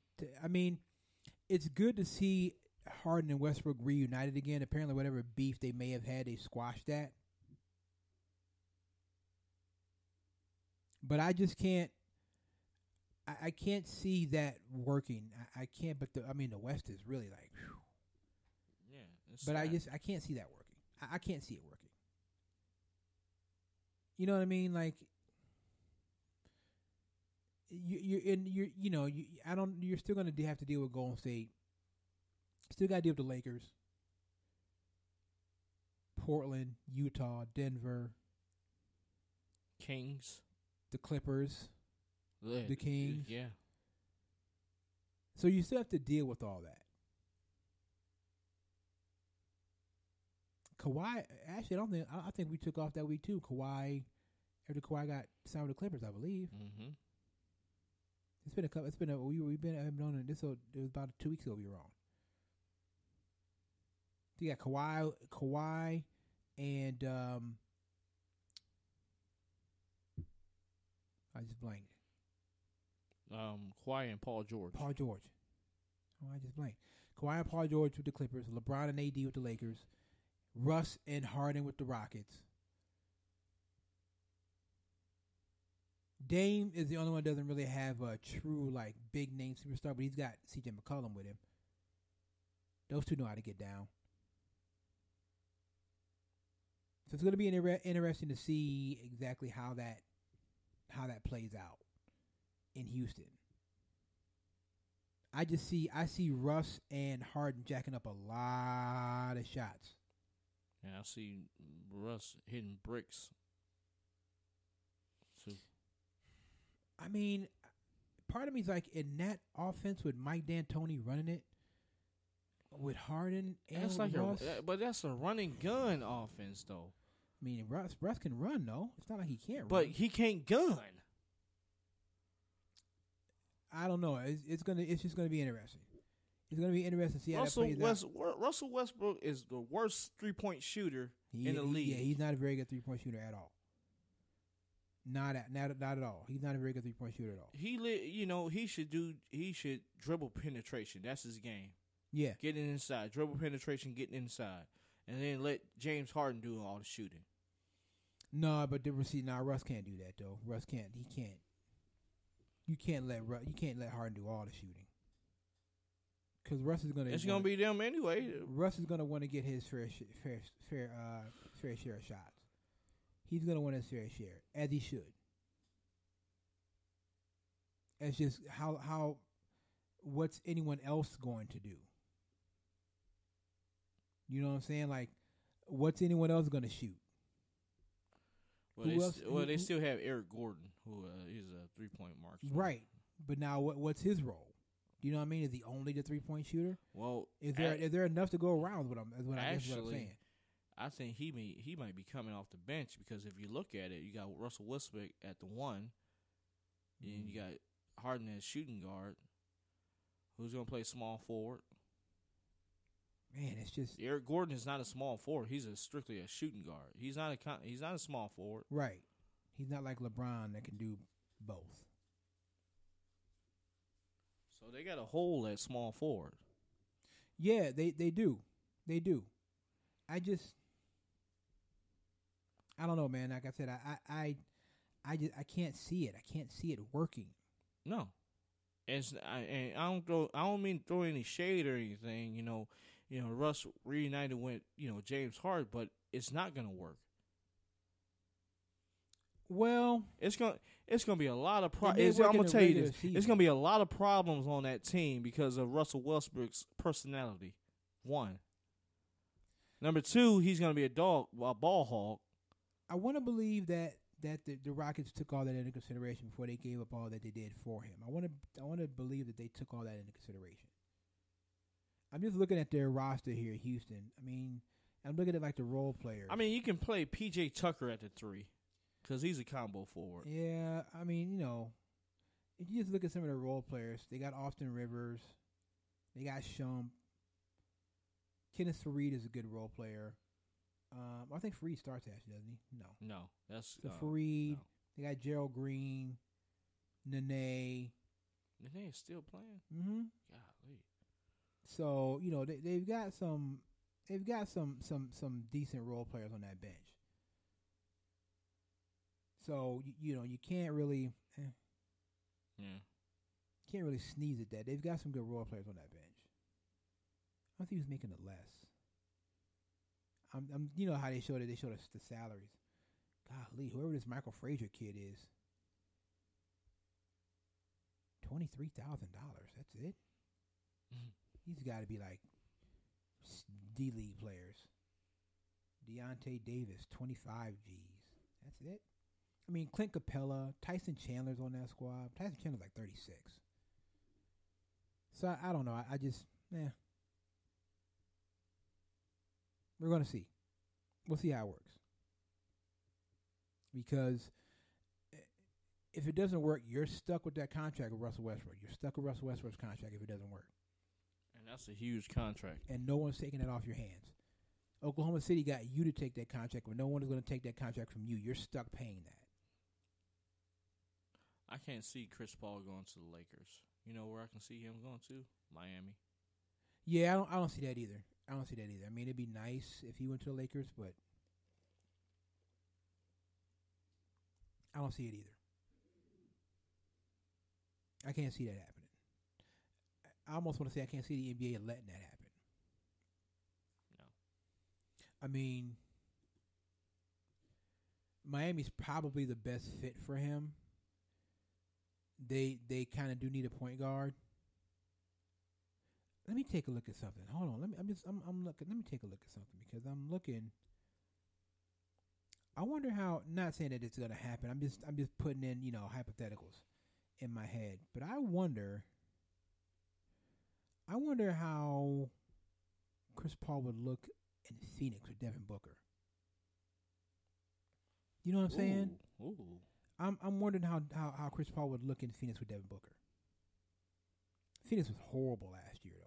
It's good to see Harden and Westbrook reunited again. Apparently, whatever beef they may have had, they squashed that. But I just can't. I can't see that working. I can't. But the West is really like. Whew. Yeah. But I can't see that working. I can't see it working. You know what I mean? Like. You're still going to have to deal with Golden State. Still got to deal with the Lakers, Portland, Utah, Denver, Kings, the Clippers, the Kings. Yeah. So you still have to deal with all that. Kawhi, actually, I think we took off that week too. Kawhi, after Kawhi got signed with the Clippers, I believe. Mm-hmm. It's been a couple. We've been on this. So it was about 2 weeks ago we were on. You got Kawhi, and I just blanked. Kawhi and Paul George. Oh, I just blanked. Kawhi and Paul George with the Clippers. LeBron and AD with the Lakers. Russ and Harden with the Rockets. Dame is the only one that doesn't really have a true big name superstar, but he's got CJ McCollum with him. Those two know how to get down. So it's going to be interesting to see exactly how that plays out in Houston. I see Russ and Harden jacking up a lot of shots. And I see Russ hitting bricks. So, part of me is like in that offense with Mike D'Antoni running it, with Harden and Russ. But that's a running gun offense, though. Russ can run, though. It's not like he can't run. But he can't gun. I don't know. It's just gonna be interesting. It's gonna be interesting to see how that plays out. Russell Westbrook is the worst 3-point shooter in the league. Yeah, he's not a very good 3-point shooter at all. Not at all. He's not a very good 3-point shooter at all. He should dribble penetration. That's his game. Yeah, getting inside, dribble penetration, getting inside, and then let James Harden do all the shooting. No, but Russ can't do that though. Russ can't. He can't. You can't let Harden do all the shooting. Because Russ is gonna. It's gonna be them anyway. Russ is gonna want to get his fair share of shots. He's gonna want his fair share, as he should. It's just how what's anyone else going to do? You know what I'm saying? Like, what's anyone else going to shoot? Well, they still have Eric Gordon, who is a 3-point marksman. Right, but now what's his role? Do you know what I mean? Is he only the 3-point shooter? Well, is there enough to go around with him? Is what I'm saying. I think he might be coming off the bench because if you look at it, you got Russell Westbrook at the 1, and you got Harden as shooting guard. Who's going to play small forward? Man, it's just Eric Gordon is not a small forward. He's strictly a shooting guard. He's not a small forward. right. He's not like LeBron that can do both. So they got a hole at small forward. Yeah, they do. They do. I don't know, man. Like I said, I can't see it. I can't see it working. No. And I don't mean throw any shade or anything, Russ reunited with, James Harden, but it's not gonna work. Well, it's gonna be a lot of I'm I'm gonna tell you this. season. It's gonna be a lot of problems on that team because of Russell Westbrook's personality. 1. Number 2, he's gonna be a ball hog. I want to believe that the Rockets took all that into consideration before they gave up all that they did for him. I want to believe that they took all that into consideration. I'm just looking at their roster here, Houston. I mean, I'm looking at like the role players. I mean, you can play PJ Tucker at the 3 because he's a combo forward. Yeah, I mean, if you just look at some of the role players, they got Austin Rivers, they got Shump. Kenneth Faried is a good role player. I think Faried starts actually, doesn't he? No, that's so Faried. No. They got Gerald Green, Nene. Nene is still playing. Mm-hmm. Golly. So they've got some decent role players on that bench. So you can't really can't really sneeze at that. They've got some good role players on that bench. I think he was making it less. How they showed us the salaries. Golly, whoever this Michael Frazier kid is, $23,000. That's it. Mm-hmm. He's got to be like D-League players. Deontay Davis, 25 G's. That's it. I mean, Clint Capella, Tyson Chandler's on that squad. Tyson Chandler's like 36. So I don't know. I just we're going to see. We'll see how it works. Because if it doesn't work, you're stuck with that contract with Russell Westbrook. You're stuck with Russell Westbrook's contract if it doesn't work. And that's a huge contract. And no one's taking that off your hands. Oklahoma City got you to take that contract, but no one is going to take that contract from you. You're stuck paying that. I can't see Chris Paul going to the Lakers. You know where I can see him going to? Miami. Yeah, I don't see that either. I mean, it'd be nice if he went to the Lakers, but I don't see it either. I can't see that happening. I almost want to say I can't see the NBA letting that happen. No. I mean, Miami's probably the best fit for him. They kind of do need a point guard. Let me take a look at something. Hold on. I'm looking. Let me take a look at something because I'm looking. I wonder how. Not saying that it's gonna happen. I'm just putting in hypotheticals in my head. But I wonder how Chris Paul would look in Phoenix with Devin Booker. You know what I'm saying? Ooh. I'm wondering how Chris Paul would look in Phoenix with Devin Booker. Phoenix was horrible last year, though.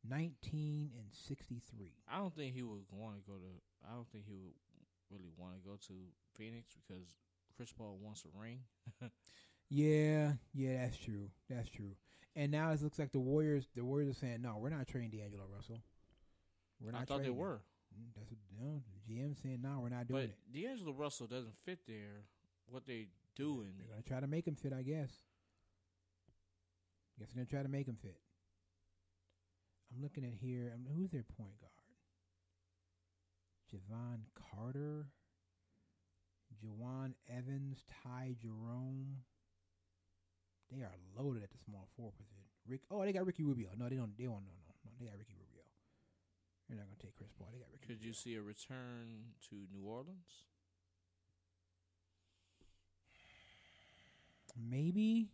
19-63. I don't think he would want to go to. I don't think he would really want to go to Phoenix because Chris Paul wants a ring. Yeah, that's true. And now it looks like the Warriors are saying, no, we're not trading D'Angelo Russell. We're not. I thought they were. That's what the GM saying. No, we're not doing it. But D'Angelo Russell doesn't fit there. What they doing? They're gonna try to make him fit, I guess. They're gonna try to make him fit. I'm looking at here. Who's their point guard? Javon Carter, Jawan Evans, Ty Jerome. They are loaded at the small forward position. They got Ricky Rubio. No, they don't. They won't. No. They got Ricky Rubio. They're not gonna take Chris Paul. They got Ricky. Could you see a return to New Orleans? Maybe.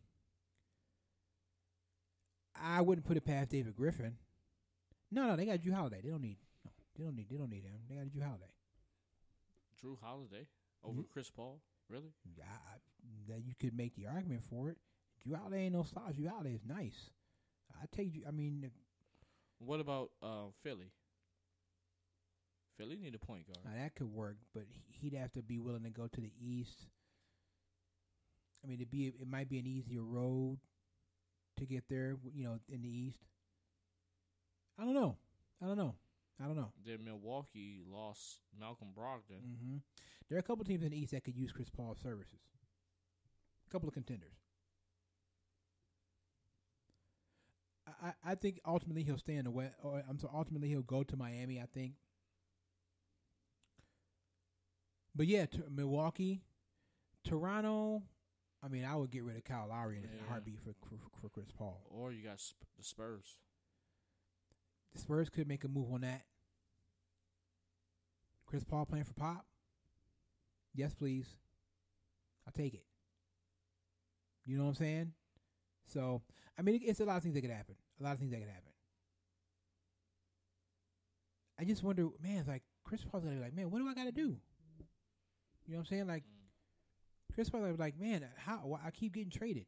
I wouldn't put it past David Griffin. No, they got Drew Holiday. They don't need him. They got Drew Holiday. Drew Holiday over Chris Paul? Really? That you could make the argument for it. Drew Holiday ain't no slouch. Drew Holiday is nice. I take you. I mean, What about Philly? Philly need a point guard. Now, that could work, but he'd have to be willing to go to the East. I mean, it might be an easier road to get there, in the East. I don't know. Then Milwaukee lost Malcolm Brogdon. Mm-hmm. There are a couple teams in the East that could use Chris Paul's services. A couple of contenders. I think ultimately he'll stay in the West. Ultimately he'll go to Miami, I think. But yeah, Milwaukee, Toronto. I mean, I would get rid of Kyle Lowry in a heartbeat for Chris Paul. Or you got the Spurs. The Spurs could make a move on that. Chris Paul playing for Pop? Yes, please. I'll take it. You know what I'm saying? So, I mean, it's a lot of things that could happen. I just wonder, man, it's like Chris Paul's going to be like, man, what do I got to do? You know what I'm saying? Like, Chris Paul's going to be like, man, how I keep getting traded.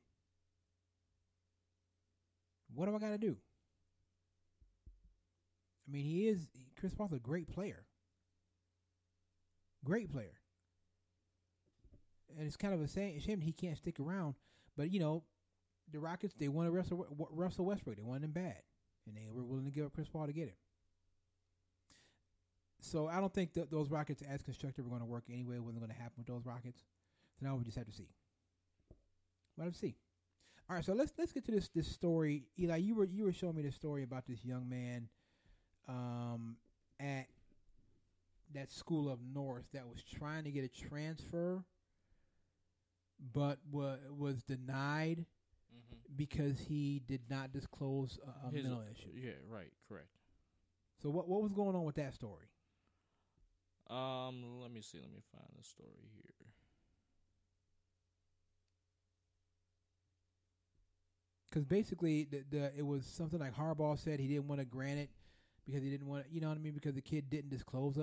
What do I got to do? I mean, Chris Paul's a great player. Great player. And it's kind of a shame that he can't stick around. But, the Rockets, they wanted Russell Westbrook. They wanted him bad. And they were willing to give up Chris Paul to get him. So I don't think that those Rockets as constructed were going to work anyway. It wasn't going to happen with those Rockets. So now we just have to see. We'll have to see. All right, so let's get to this story. Eli, you were showing me this story about this young man at that school up north that was trying to get a transfer, but was denied because he did not disclose a mental issue. Yeah, right, correct. So what was going on with that story? Let me see. Let me find the story here. Because basically, it was something like Harbaugh said he didn't want to grant it because he didn't want to, you know what I mean? Because the kid didn't disclose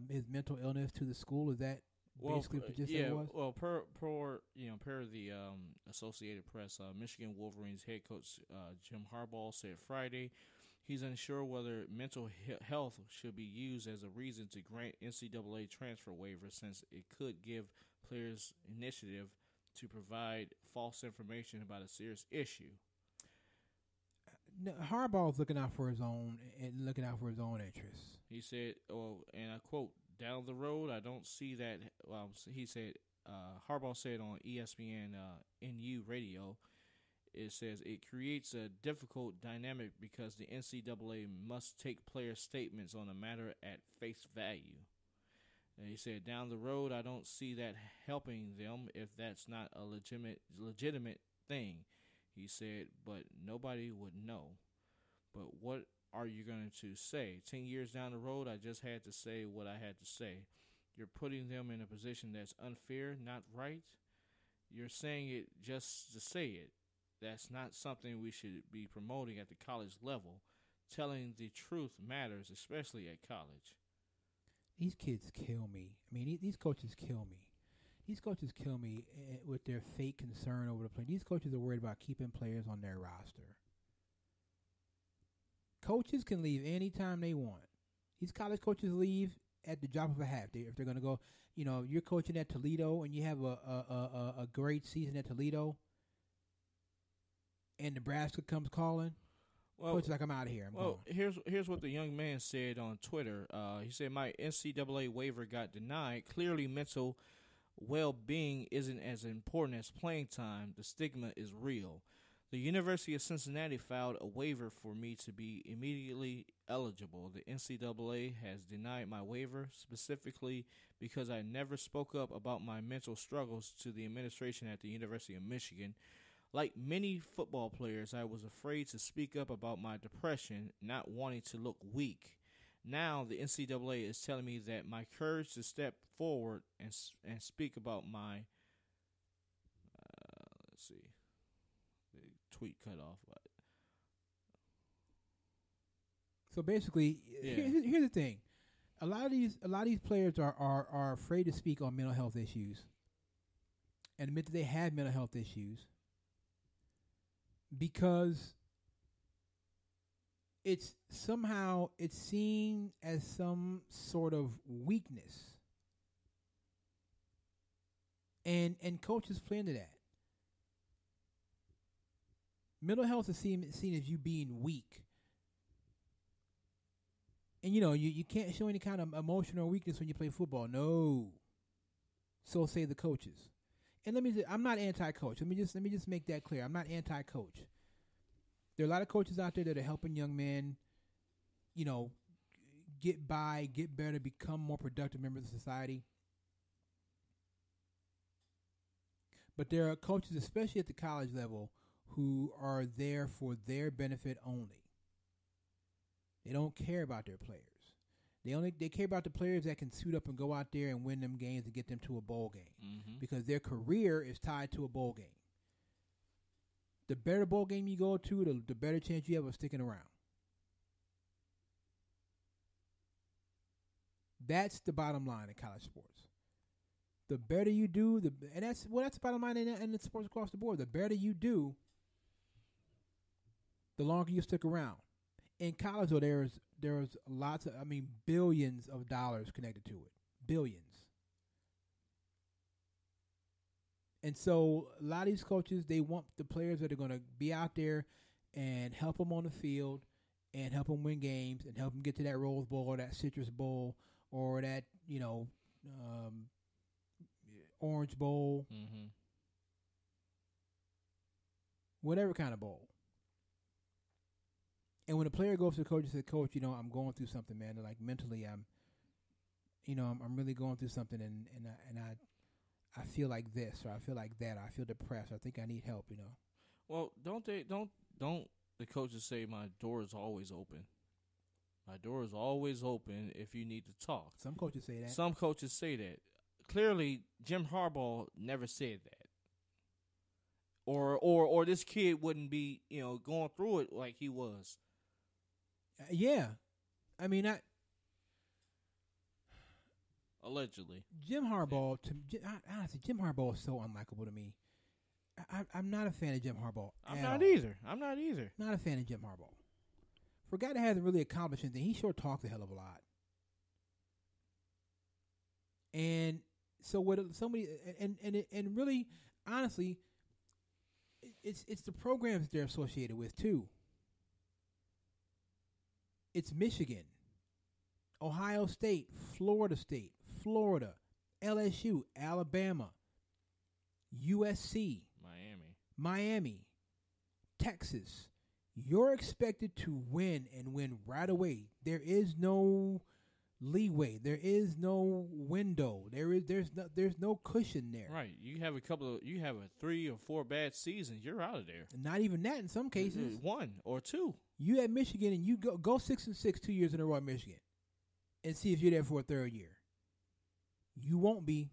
his mental illness to the school. Is that basically what you just said was? Well, per the Associated Press, Michigan Wolverines head coach Jim Harbaugh said Friday he's unsure whether mental health should be used as a reason to grant NCAA transfer waivers, since it could give players initiative to provide false information about a serious issue. No, Harbaugh's looking out for his own interests. He said, and I quote, "Down the road, I don't see that." Well, he said, Harbaugh said on ESPN NU radio, it says it creates a difficult dynamic because the NCAA must take player statements on a matter at face value. And he said, "Down the road, I don't see that helping them if that's not a legitimate thing." He said, "But nobody would know. But what are you going to say? 10 years down the road, I just had to say what I had to say. You're putting them in a position that's unfair, not right. You're saying it just to say it. That's not something we should be promoting at the college level. Telling the truth matters, especially at college." These kids kill me. I mean, these coaches kill me. These coaches kill me with their fake concern over the play. These coaches are worried about keeping players on their roster. Coaches can leave anytime they want. These college coaches leave at the drop of a hat. If they're going to go, you're coaching at Toledo and you have a great season at Toledo, and Nebraska comes calling. Well, coach is like, I'm out of here. I'm gone. Here's what the young man said on Twitter. He said, "My NCAA waiver got denied. Clearly, mental well-being isn't as important as playing time. The stigma is real. The University of Cincinnati filed a waiver for me to be immediately eligible. The NCAA has denied my waiver specifically because I never spoke up about my mental struggles to the administration at the University of Michigan. Like many football players, I was afraid to speak up about my depression, not wanting to look weak. Now the NCAA is telling me that my courage to step forward and speak about my let's see, the tweet cut off. But so basically, here's the thing: a lot of these players are afraid to speak on mental health issues and admit that they have mental health issues because it's somehow it's seen as some sort of weakness, and coaches play into that. Mental health is seen as you being weak. And, you can't show any kind of emotional weakness when you play football. No. So say the coaches. And I'm not anti-coach. Let me just make that clear. I'm not anti-coach. There are a lot of coaches out there that are helping young men, get by, get better, become more productive members of society. But there are coaches, especially at the college level, who are there for their benefit only. They don't care about their players. They care about the players that can suit up and go out there and win them games and get them to a bowl game, because their career is tied to a bowl game. The better bowl game you go to, the better chance you have of sticking around. That's the bottom line in college sports. The better you do, and that's the bottom line in the sports across the board. The better you do, the longer you stick around. In college, though, there's lots of, billions of dollars connected to it. Billions. And so a lot of these coaches, they want the players that are going to be out there and help them on the field and help them win games and help them get to that Rose Bowl or that Citrus Bowl or that, Orange Bowl. Whatever kind of bowl. And when a player goes to the coach and says, "Coach, I'm going through something, man. Like mentally, I'm really going through something, and I feel like this, or I feel like that, or I feel depressed. Or I think I need help." Well, don't the coaches say my door is always open? My door is always open if you need to talk. Some coaches say that. Some coaches say that. Clearly, Jim Harbaugh never said that. Or this kid wouldn't be, going through it like he was. Yeah. Allegedly. Jim Harbaugh, honestly, Jim Harbaugh is so unlikable to me. I'm not a fan of Jim Harbaugh. I'm not either. Not a fan of Jim Harbaugh. For a guy that hasn't really accomplished anything, he sure talks a hell of a lot. And so what somebody and really, honestly, it's the programs they're associated with too. It's Michigan, Ohio State, Florida, LSU, Alabama, USC, Miami, Texas. You're expected to win and win right away. There is no leeway. There is no window. There's no cushion there. Right. You have a 3 or 4 bad seasons, you're out of there. Not even that in some cases. 1 or 2. You at Michigan and you go 6-6 2 years in a row at Michigan, and see if you're there for a third year. You won't be.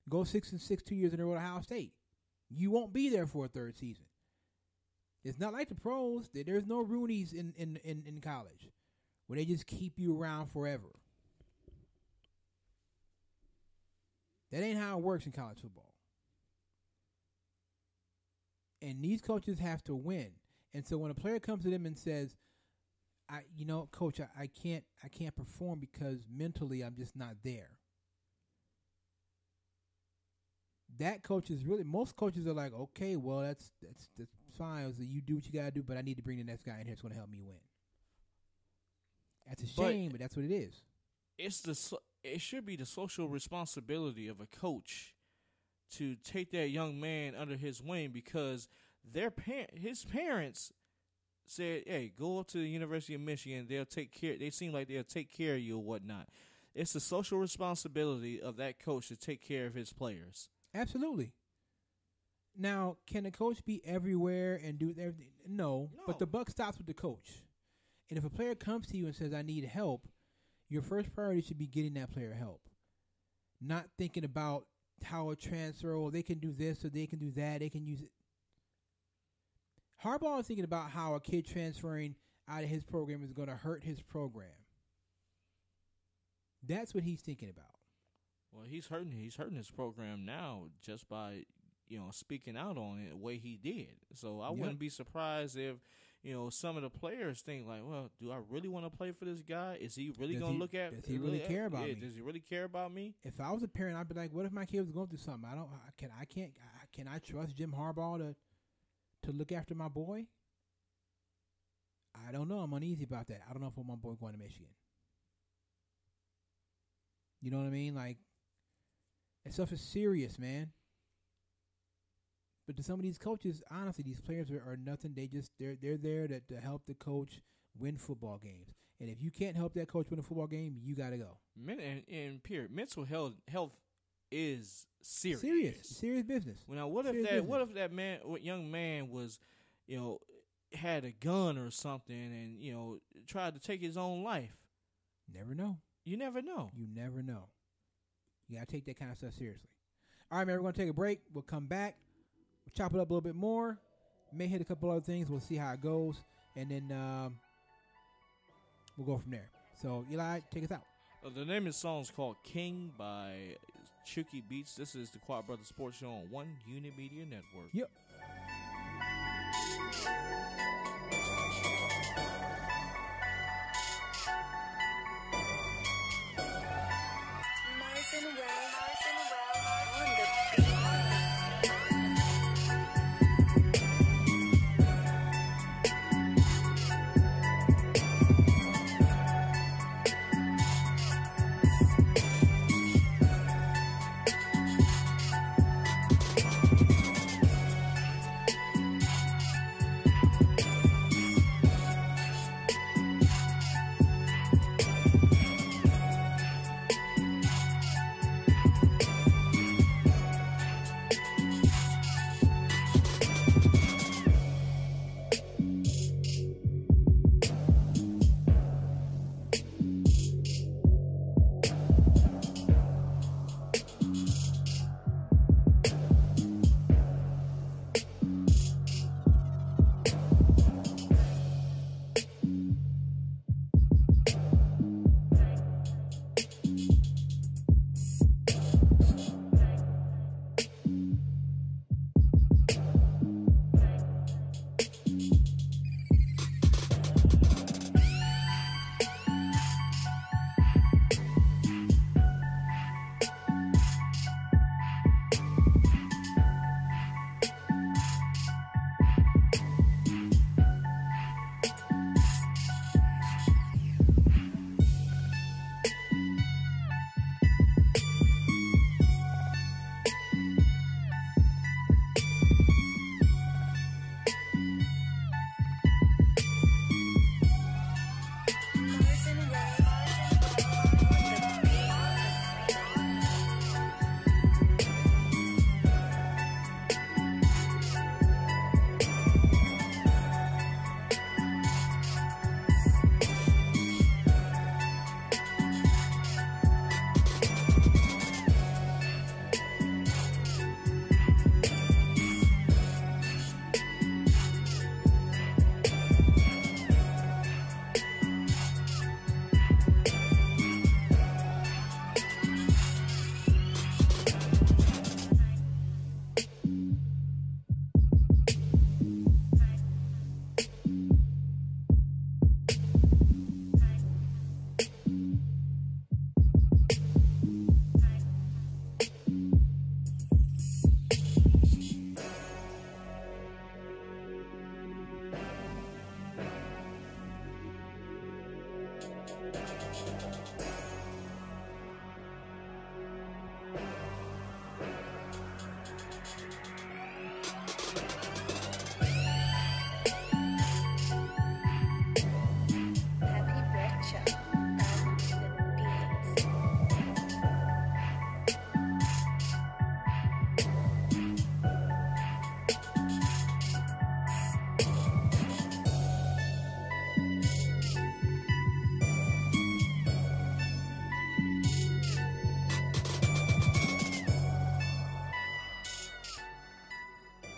Go 6-6 2 years in a row at Ohio State. You won't be there for a third season. It's not like the pros. There's no Roonies in college where they just keep you around forever. That ain't how it works in college football. And these coaches have to win. And so when a player comes to them and says, Coach, I can't perform because mentally I'm just not there. That coach is really, most coaches are like, okay, well, that's fine. So you do what you got to do, but I need to bring the next guy in here that's going to help me win. That's a shame, but that's what it is. It should be the social responsibility of a coach to take that young man under his wing, because his parents said, "Hey, go up to the University of Michigan. They'll take care. They seem like they'll take care of you or whatnot." It's the social responsibility of that coach to take care of his players. Absolutely. Now, can a coach be everywhere and do everything? No, but the buck stops with the coach. And if a player comes to you and says, "I need help," your first priority should be getting that player help. Not thinking about how a transfer, or they can do this or they can do that, they can use it. Harbaugh is thinking about how a kid transferring out of his program is going to hurt his program. That's what he's thinking about. Well, he's hurting his program now just by, speaking out on it the way he did. So I wouldn't be surprised if, some of the players think like, well, do I really want to play for this guy? Is he really going to look at? Does he really care about me? Does he really care about me? If I was a parent, I'd be like, what if my kid was going through something? Can I trust Jim Harbaugh to look after my boy? I don't know. I'm uneasy about that. I don't know if I want my boy going to Michigan. You know what I mean? Like, that stuff is serious, man. But to some of these coaches, honestly, these players are nothing. They're there to help the coach win football games. And if you can't help that coach win a football game, you got to go. And period, mental health is serious. Serious business. Now, what if that young man was, had a gun or something and tried to take his own life? Never know. You never know. You never know. You got to take that kind of stuff seriously. All right, man, we're going to take a break. We'll come back. We'll chop it up a little bit more. May hit a couple other things. We'll see how it goes. And then we'll go from there. So, Eli, take us out. The name of the song is called King by Chucky Beats. This is the Quad Brothers Sports Show on One Unit Media Network. Yep.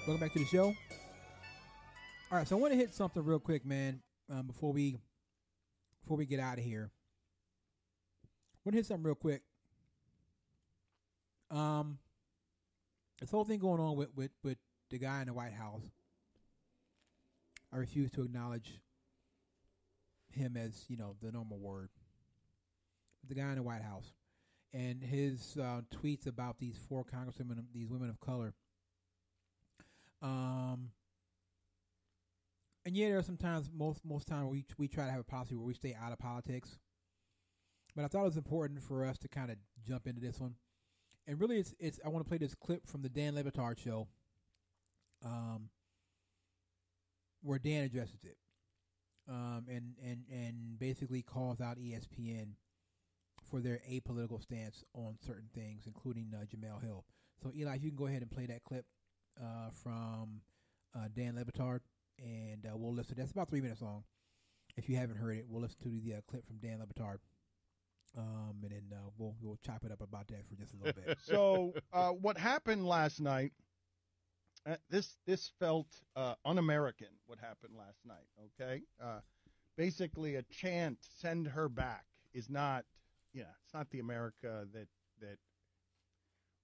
Welcome back to the show. All right, so I want to hit something real quick, man, before we get out of here. I want to hit something real quick. This whole thing going on with the guy in the White House. I refuse to acknowledge him as, the normal word. The guy in the White House. And his tweets about these 4 congresswomen, these women of color. And yeah, there are sometimes, most times we try to have a policy where we stay out of politics. But I thought it was important for us to kind of jump into this one. And really, it's I want to play this clip from the Dan Le Batard show, where Dan addresses it, and basically calls out ESPN for their apolitical stance on certain things, including Jemele Hill. So Eli, if you can go ahead and play that clip from Dan Le Batard, and we'll listen. That's about 3 minutes long. If you haven't heard it, we'll listen to the clip from Dan Le Batard. And then we'll chop it up about that for just a little bit. So what happened last night, this felt un-American, what happened last night, okay? Basically a chant, send her back, is not, it's not the America that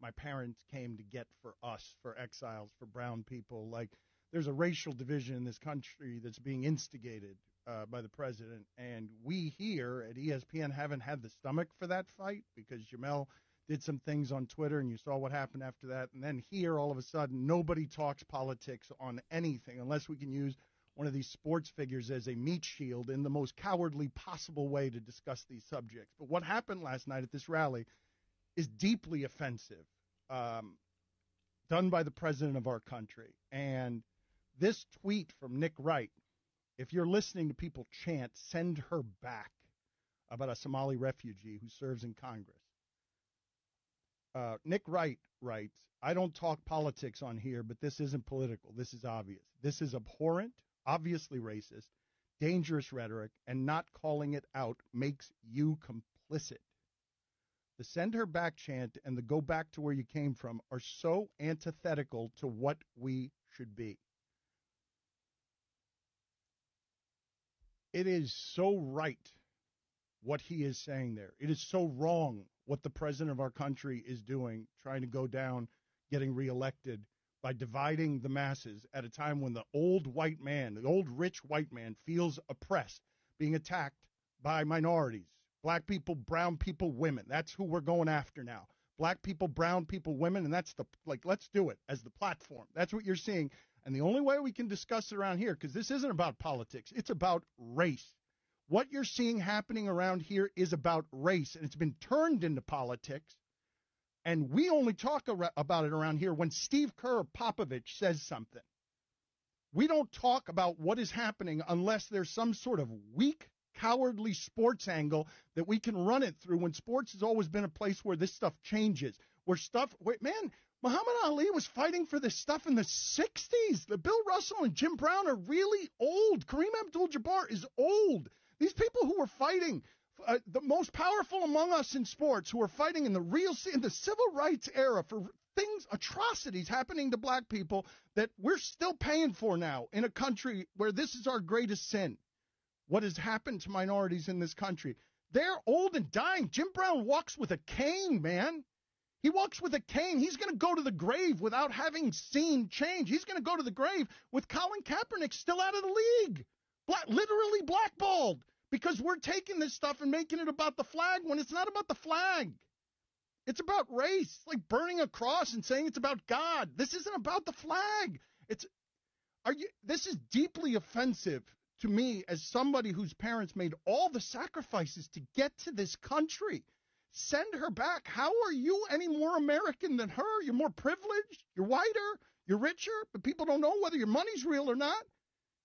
my parents came to get for us, for exiles, for brown people. Like, there's a racial division in this country that's being instigated by the president, and we here at ESPN haven't had the stomach for that fight because Jemele did some things on Twitter, and you saw what happened after that. And then here, all of a sudden, nobody talks politics on anything unless we can use one of these sports figures as a meat shield in the most cowardly possible way to discuss these subjects. But what happened last night at this rally is deeply offensive, done by the president of our country. And this tweet from Nick Wright, if you're listening to people chant, send her back, about a Somali refugee who serves in Congress. Nick Wright writes, I don't talk politics on here, but this isn't political. This is obvious. This is abhorrent, obviously racist, dangerous rhetoric, and not calling it out makes you complicit. The send her back chant and the go back to where you came from are so antithetical to what we should be. It is so right what he is saying there. It is so wrong what the president of our country is doing, trying to go down, getting reelected by dividing the masses at a time when the old white man, the old rich white man, feels oppressed, being attacked by minorities, black people, brown people, women. That's who we're going after now. Black people, brown people, women, and that's let's do it as the platform. That's what you're seeing. And the only way we can discuss it around here, because this isn't about politics, it's about race. What you're seeing happening around here is about race, and it's been turned into politics. And we only talk about it around here when Steve Kerr or Popovich says something. We don't talk about what is happening unless there's some sort of weak, cowardly sports angle that we can run it through, when sports has always been a place where this stuff changes. Muhammad Ali was fighting for this stuff in the 60s. The Bill Russell and Jim Brown are really old. Kareem Abdul-Jabbar is old. These people who were fighting, the most powerful among us in sports, who are fighting in the civil rights era for things, atrocities happening to black people that we're still paying for now in a country where this is our greatest sin. What has happened to minorities in this country? They're old and dying. Jim Brown walks with a cane, man. He walks with a cane. He's going to go to the grave without having seen change. He's going to go to the grave with Colin Kaepernick still out of the league. Literally blackballed, because we're taking this stuff and making it about the flag when it's not about the flag. It's about race. It's like burning a cross and saying it's about God. This isn't about the flag. This is deeply offensive to me as somebody whose parents made all the sacrifices to get to this country. Send her back. How are you any more American than her? You're more privileged. You're whiter. You're richer. But people don't know whether your money's real or not.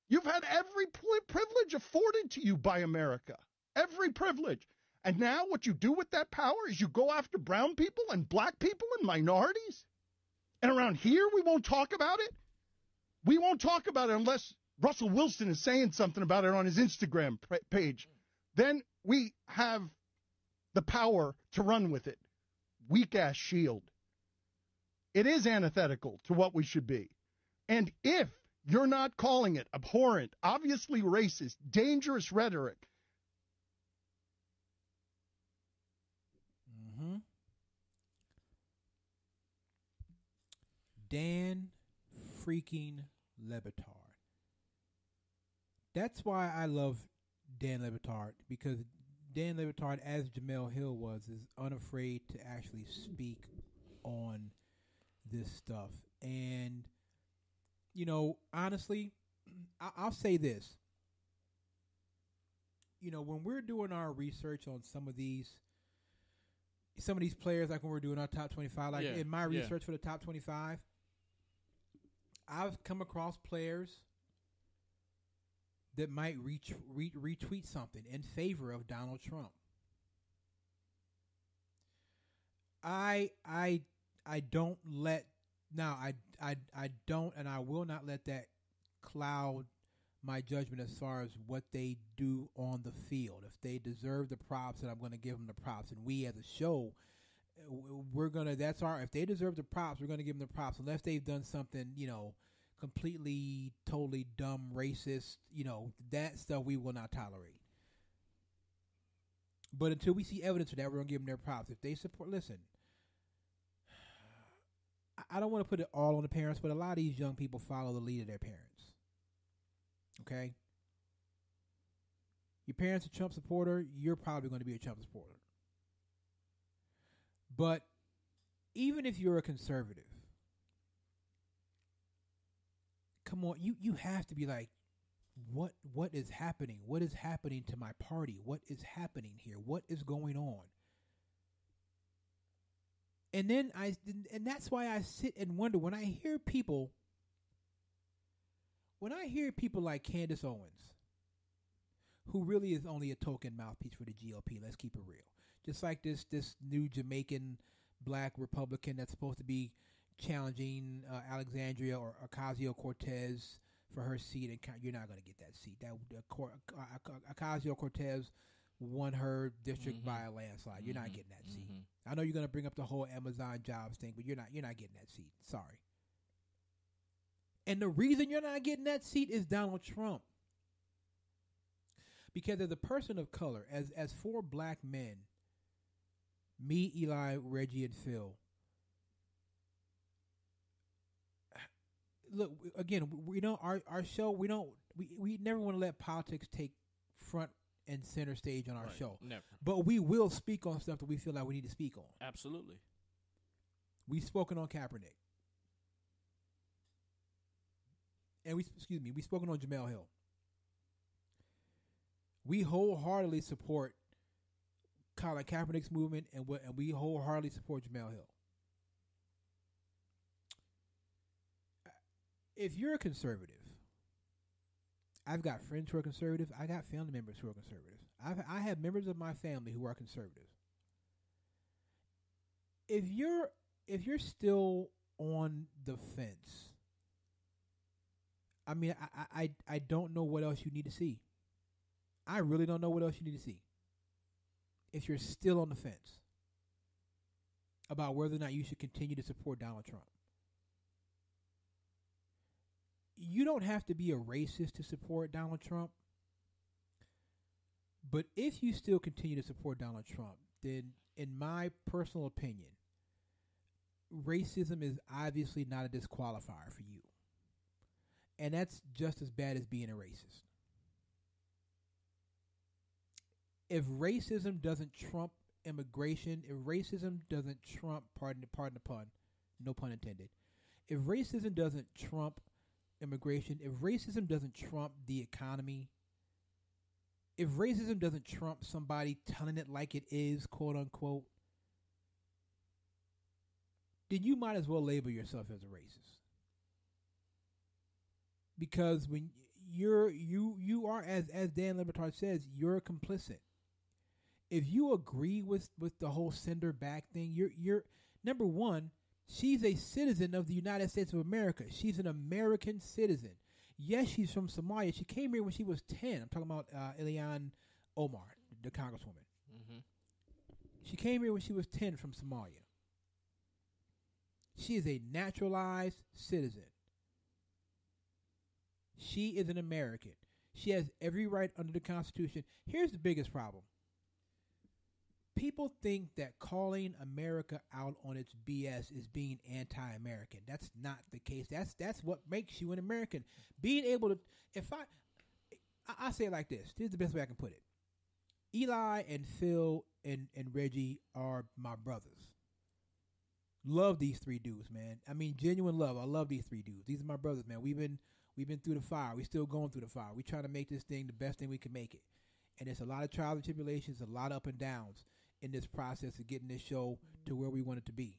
You've had every privilege afforded to you by America. Every privilege. And now what you do with that power is you go after brown people and black people and minorities. And around here, we won't talk about it. We won't talk about it unless Russell Wilson is saying something about it on his Instagram page. Then we have the power to run with it. Weak-ass shield. It is antithetical to what we should be. And if you're not calling it abhorrent, obviously racist, dangerous rhetoric. Mm-hmm. Dan freaking Le Batard. That's why I love Dan Le Batard, because Dan Le Batard, as Jamel Hill was, is unafraid to actually speak on this stuff. And, honestly, I'll say this. When we're doing our research on some of these players, like when we're doing our top 25, like in my research for the top 25, I've come across players that might retweet something in favor of Donald Trump. I don't let I don't, and I will not let that cloud my judgment as far as what they do on the field. If they deserve the props, then I'm going to give them the props. And we as a show, if they deserve the props, we're going to give them the props, unless they've done something, completely, totally dumb, racist, that stuff we will not tolerate. But until we see evidence of that, we're going to give them their props. If they support, listen, I don't want to put it all on the parents, but a lot of these young people follow the lead of their parents. Okay? Your parents a Trump supporter, you're probably going to be a Trump supporter. But even if you're a conservative, come on, you have to be like, what is happening? What is happening to my party? What is happening here? What is going on? And that's why I sit and wonder when I hear people like Candace Owens, who really is only a token mouthpiece for the GOP. Let's keep it real. Just like this new Jamaican black Republican that's supposed to be challenging Alexandria or Ocasio-Cortez for her seat, and you're not going to get that seat. Ocasio-Cortez won her district by a landslide. You're not getting that seat. I know you're going to bring up the whole Amazon jobs thing, but you're not getting that seat. Sorry. And the reason you're not getting that seat is Donald Trump. Because as a person of color, as four black men, me, Eli, Reggie, and Phil, look, again, our show, we never want to let politics take front and center stage on our show. Never. But we will speak on stuff that we feel like we need to speak on. Absolutely. We've spoken on Kaepernick. And we've spoken on Jamel Hill. We wholeheartedly support Colin Kaepernick's movement, and we wholeheartedly support Jamel Hill. If you're a conservative, I've got friends who are conservative. I got family members who are conservative. I have members of my family who are conservative. If you're still on the fence, I mean, I don't know what else you need to see. I really don't know what else you need to see. If you're still on the fence about whether or not you should continue to support Donald Trump. You don't have to be a racist to support Donald Trump. But if you still continue to support Donald Trump, then in my personal opinion, racism is obviously not a disqualifier for you. And that's just as bad as being a racist. If racism doesn't trump immigration, if racism doesn't trump, pardon the pun, no pun intended. If racism doesn't trump immigration, if racism doesn't trump the economy, if racism doesn't trump somebody telling it like it is, quote unquote, then you might as well label yourself as a racist. Because when you are, as Dan Le Batard says, you're complicit. If you agree with the whole send her back thing, you're number one, she's a citizen of the United States of America. She's an American citizen. Yes, she's from Somalia. She came here when she was 10. I'm talking about Ilhan Omar, the congresswoman. Mm-hmm. She came here when she was 10 from Somalia. She is a naturalized citizen. She is an American. She has every right under the Constitution. Here's the biggest problem. People think that calling America out on its BS is being anti-American. That's not the case. That's what makes you an American. Being able to, I say it like this. Here's the best way I can put it. Eli and Phil and Reggie are my brothers. Love these three dudes, man. I mean, genuine love. I love these three dudes. These are my brothers, man. We've been through the fire. We still going through the fire. We trying to make this thing the best thing we can make it. And it's a lot of trials and tribulations, a lot of up and downs in this process of getting this show to where we want it to be.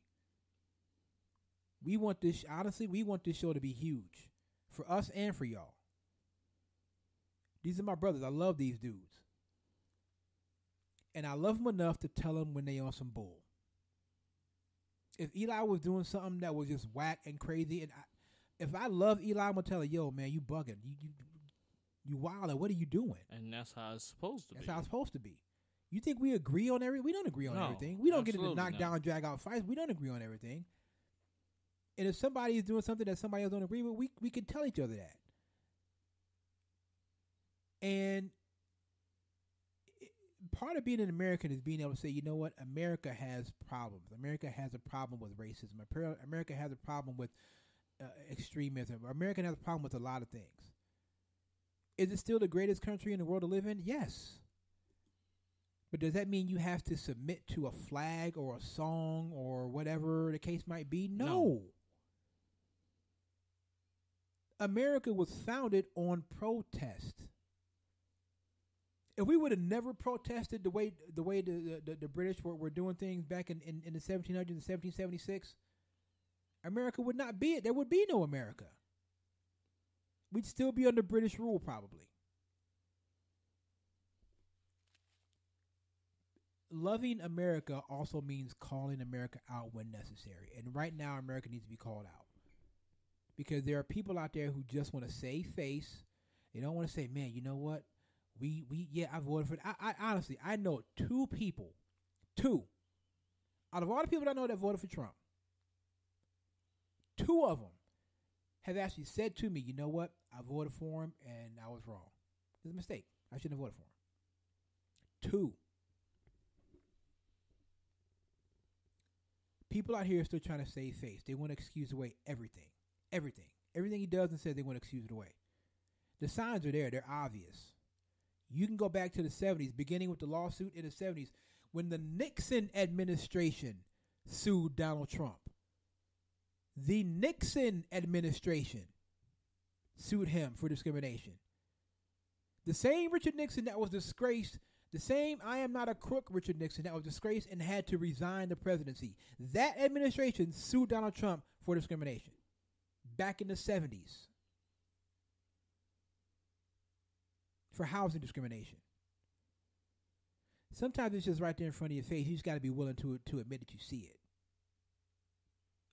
We want this, honestly, we want this show to be huge for us and for y'all. These are my brothers. I love these dudes. And I love them enough to tell them when they on some bull. If Eli was doing something that was just whack and crazy, and if I love Eli, I'm gonna tell her, yo, man, you bugging, you wildin'. What are you doing? And that's how it's supposed to be. That's how it's supposed to be. You think we agree on everything? We don't agree on No, everything. We don't get into absolutely knockdown, drag out fights. We don't agree on everything. And if somebody is doing something that somebody else don't agree with, we can tell each other that. And part of being an American is being able to say, you know what, America has problems. America has a problem with racism. America has a problem with extremism. America has a problem with a lot of things. Is it still the greatest country in the world to live in? Yes. But does that mean you have to submit to a flag or a song or whatever the case might be? No. America was founded on protest. If we would have never protested the way the British were doing things back in the 1700s and 1776, America would not be it. There would be no America. We'd still be under British rule probably. Loving America also means calling America out when necessary. And right now, America needs to be called out. Because there are people out there who just want to save face. They don't want to say, man, you know what? I voted for. I honestly, I know two out of all the people I know that voted for Trump, two of them have actually said to me, you know what? I voted for him and I was wrong. It's a mistake. I shouldn't have voted for him. Two. People out here are still trying to save face. They want to excuse away everything. Everything he does and says, they want to excuse it away. The signs are there. They're obvious. You can go back to the 70s, beginning with the lawsuit in the 70s, when the Nixon administration sued Donald Trump. The Nixon administration sued him for discrimination. The same Richard Nixon that was disgraced, the same I am not a crook Richard Nixon that was disgraced and had to resign the presidency. That administration sued Donald Trump for discrimination back in the 70s. For housing discrimination. Sometimes it's just right there in front of your face. You just got to be willing to admit that you see it.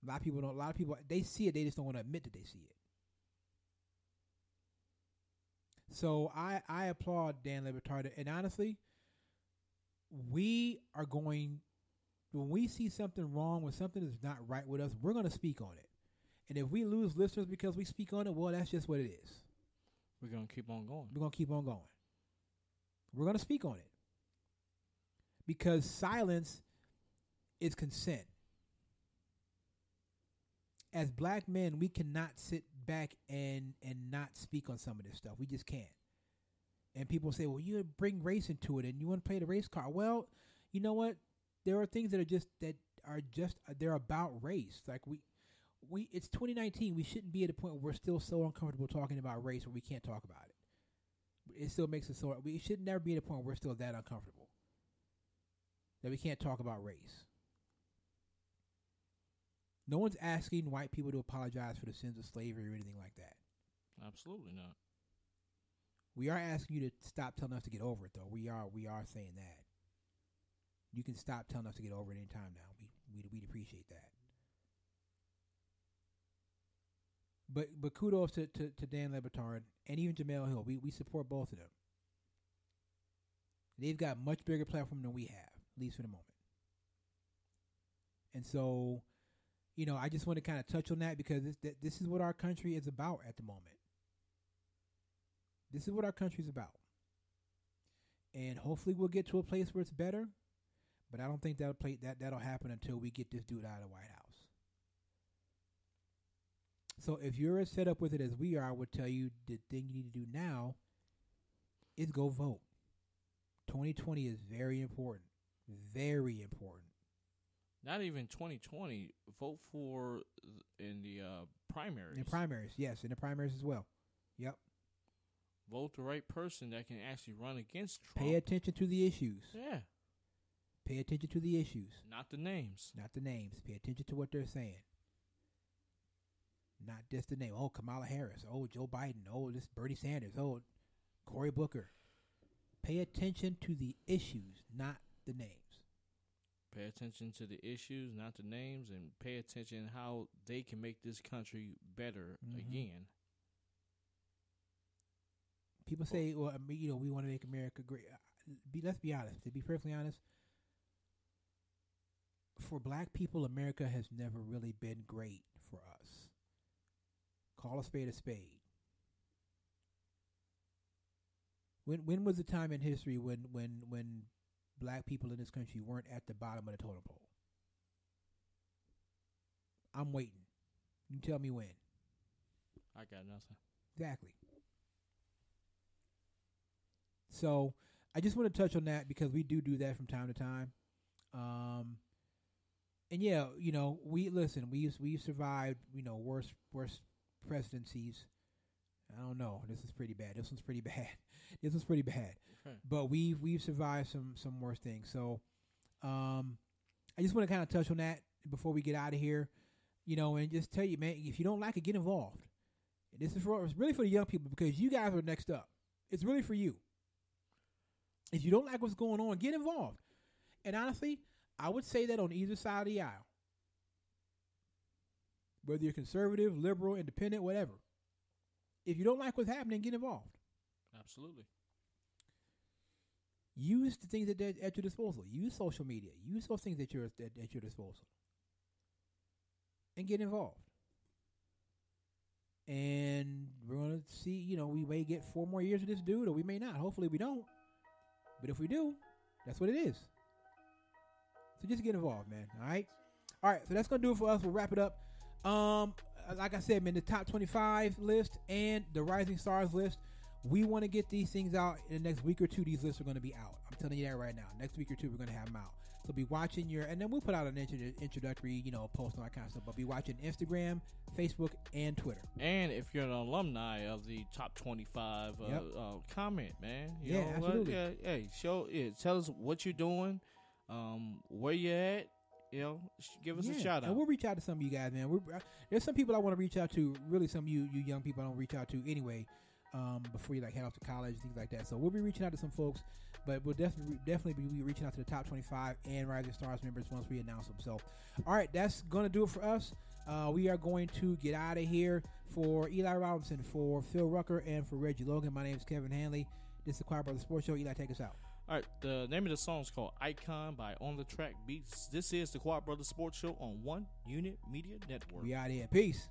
A lot of people they see it, they just don't want to admit that they see it. So I applaud Dan Le Batard, and honestly, we are going, when we see something wrong, when something is not right with us, we're going to speak on it. And if we lose listeners because we speak on it, well, that's just what it is. We're going to keep on going. We're going to keep on going. We're going to speak on it. Because silence is consent. As black men, we cannot sit back and not speak on some of this stuff. We just can't. And people say, well, you bring race into it and you want to play the race card. Well, you know what? There are things that they're about race. Like it's 2019. We shouldn't be at a point where we're still so uncomfortable talking about race where we can't talk about it. It still makes us so. We should never be at a point where we're still that uncomfortable that we can't talk about race. No one's asking white people to apologize for the sins of slavery or anything like that. Absolutely not. We are asking you to stop telling us to get over it, though. We are saying that. You can stop telling us to get over it anytime now. We'd appreciate that. But kudos to Dan Le Batard and even Jamel Hill. We support both of them. They've got much bigger platform than we have, at least for the moment. And so, I just want to kind of touch on that because this is what our country is about at the moment. This is what our country is about. And hopefully we'll get to a place where it's better, but I don't think that'll happen until we get this dude out of the White House. So if you're as set up with it as we are, I would tell you the thing you need to do now is go vote. 2020 is very important. Very important. Not even 2020. Vote for in the primaries. In primaries, yes. In the primaries as well. Yep. Vote the right person that can actually run against Trump. Pay attention to the issues. Yeah. Pay attention to the issues. Not the names. Not the names. Pay attention to what they're saying. Not just the name. Oh, Kamala Harris. Oh, Joe Biden. Oh, this Bernie Sanders. Oh, Cory Booker. Pay attention to the issues, not the names. Pay attention to the issues, not the names, and pay attention how they can make this country better again. People say, well, we want to make America great. Let's be honest. To be perfectly honest, for black people, America has never really been great for us. Call a spade a spade. When was the time in history when black people in this country weren't at the bottom of the totem pole? I'm waiting. You tell me when. I got nothing. Exactly. So I just want to touch on that because we do that from time to time. And yeah, we've survived, worse presidencies. I don't know. This is pretty bad. This one's pretty bad. This one's pretty bad. Okay. But we've survived some worse things. So I just want to kind of touch on that before we get out of here, and just tell you, man, if you don't like it, get involved. This is it's really for the young people because you guys are next up. It's really for you. If you don't like what's going on, get involved. And honestly, I would say that on either side of the aisle. Whether you're conservative, liberal, independent, whatever. If you don't like what's happening, get involved. Absolutely. Use the things that are at your disposal. Use social media. Use those things at your disposal. And get involved. And we're going to see, we may get 4 more years of this dude, or we may not. Hopefully we don't. But if we do, that's what it is. So just get involved, man. All right? All right, so that's going to do it for us. We'll wrap it up. Like I said, man, the top 25 list and the Rising Stars list, we want to get these things out in the next week or two. These lists are going to be out. I'm telling you that right now. Next week or two, we're going to have them out. So be watching and then we'll put out an introductory, post and all that kind of stuff. But be watching Instagram, Facebook, and Twitter. And if you're an alumni of the top 25, comment, man. You know, absolutely. Hey, tell us what you're doing, where you're at. Give us a shout out. And we'll reach out to some of you guys, man. There's some people I want to reach out to. Really, some of you young people I don't reach out to anyway. Before you head off to college, things like that. So we'll be reaching out to some folks, but we'll definitely be reaching out to the top 25 and Rising Stars members once we announce them. So, all right, that's gonna do it for us. We are going to get out of here. For Eli Robinson, for Phil Rucker, and for Reggie Logan, my name is Kevin Hanley. This is the Choir Brothers Sports Show. Eli, take us out. All right, the name of the song is called Icon by On the Track Beats. This is the Quad Brothers Sports Show on One Unit Media Network. We out here. Peace.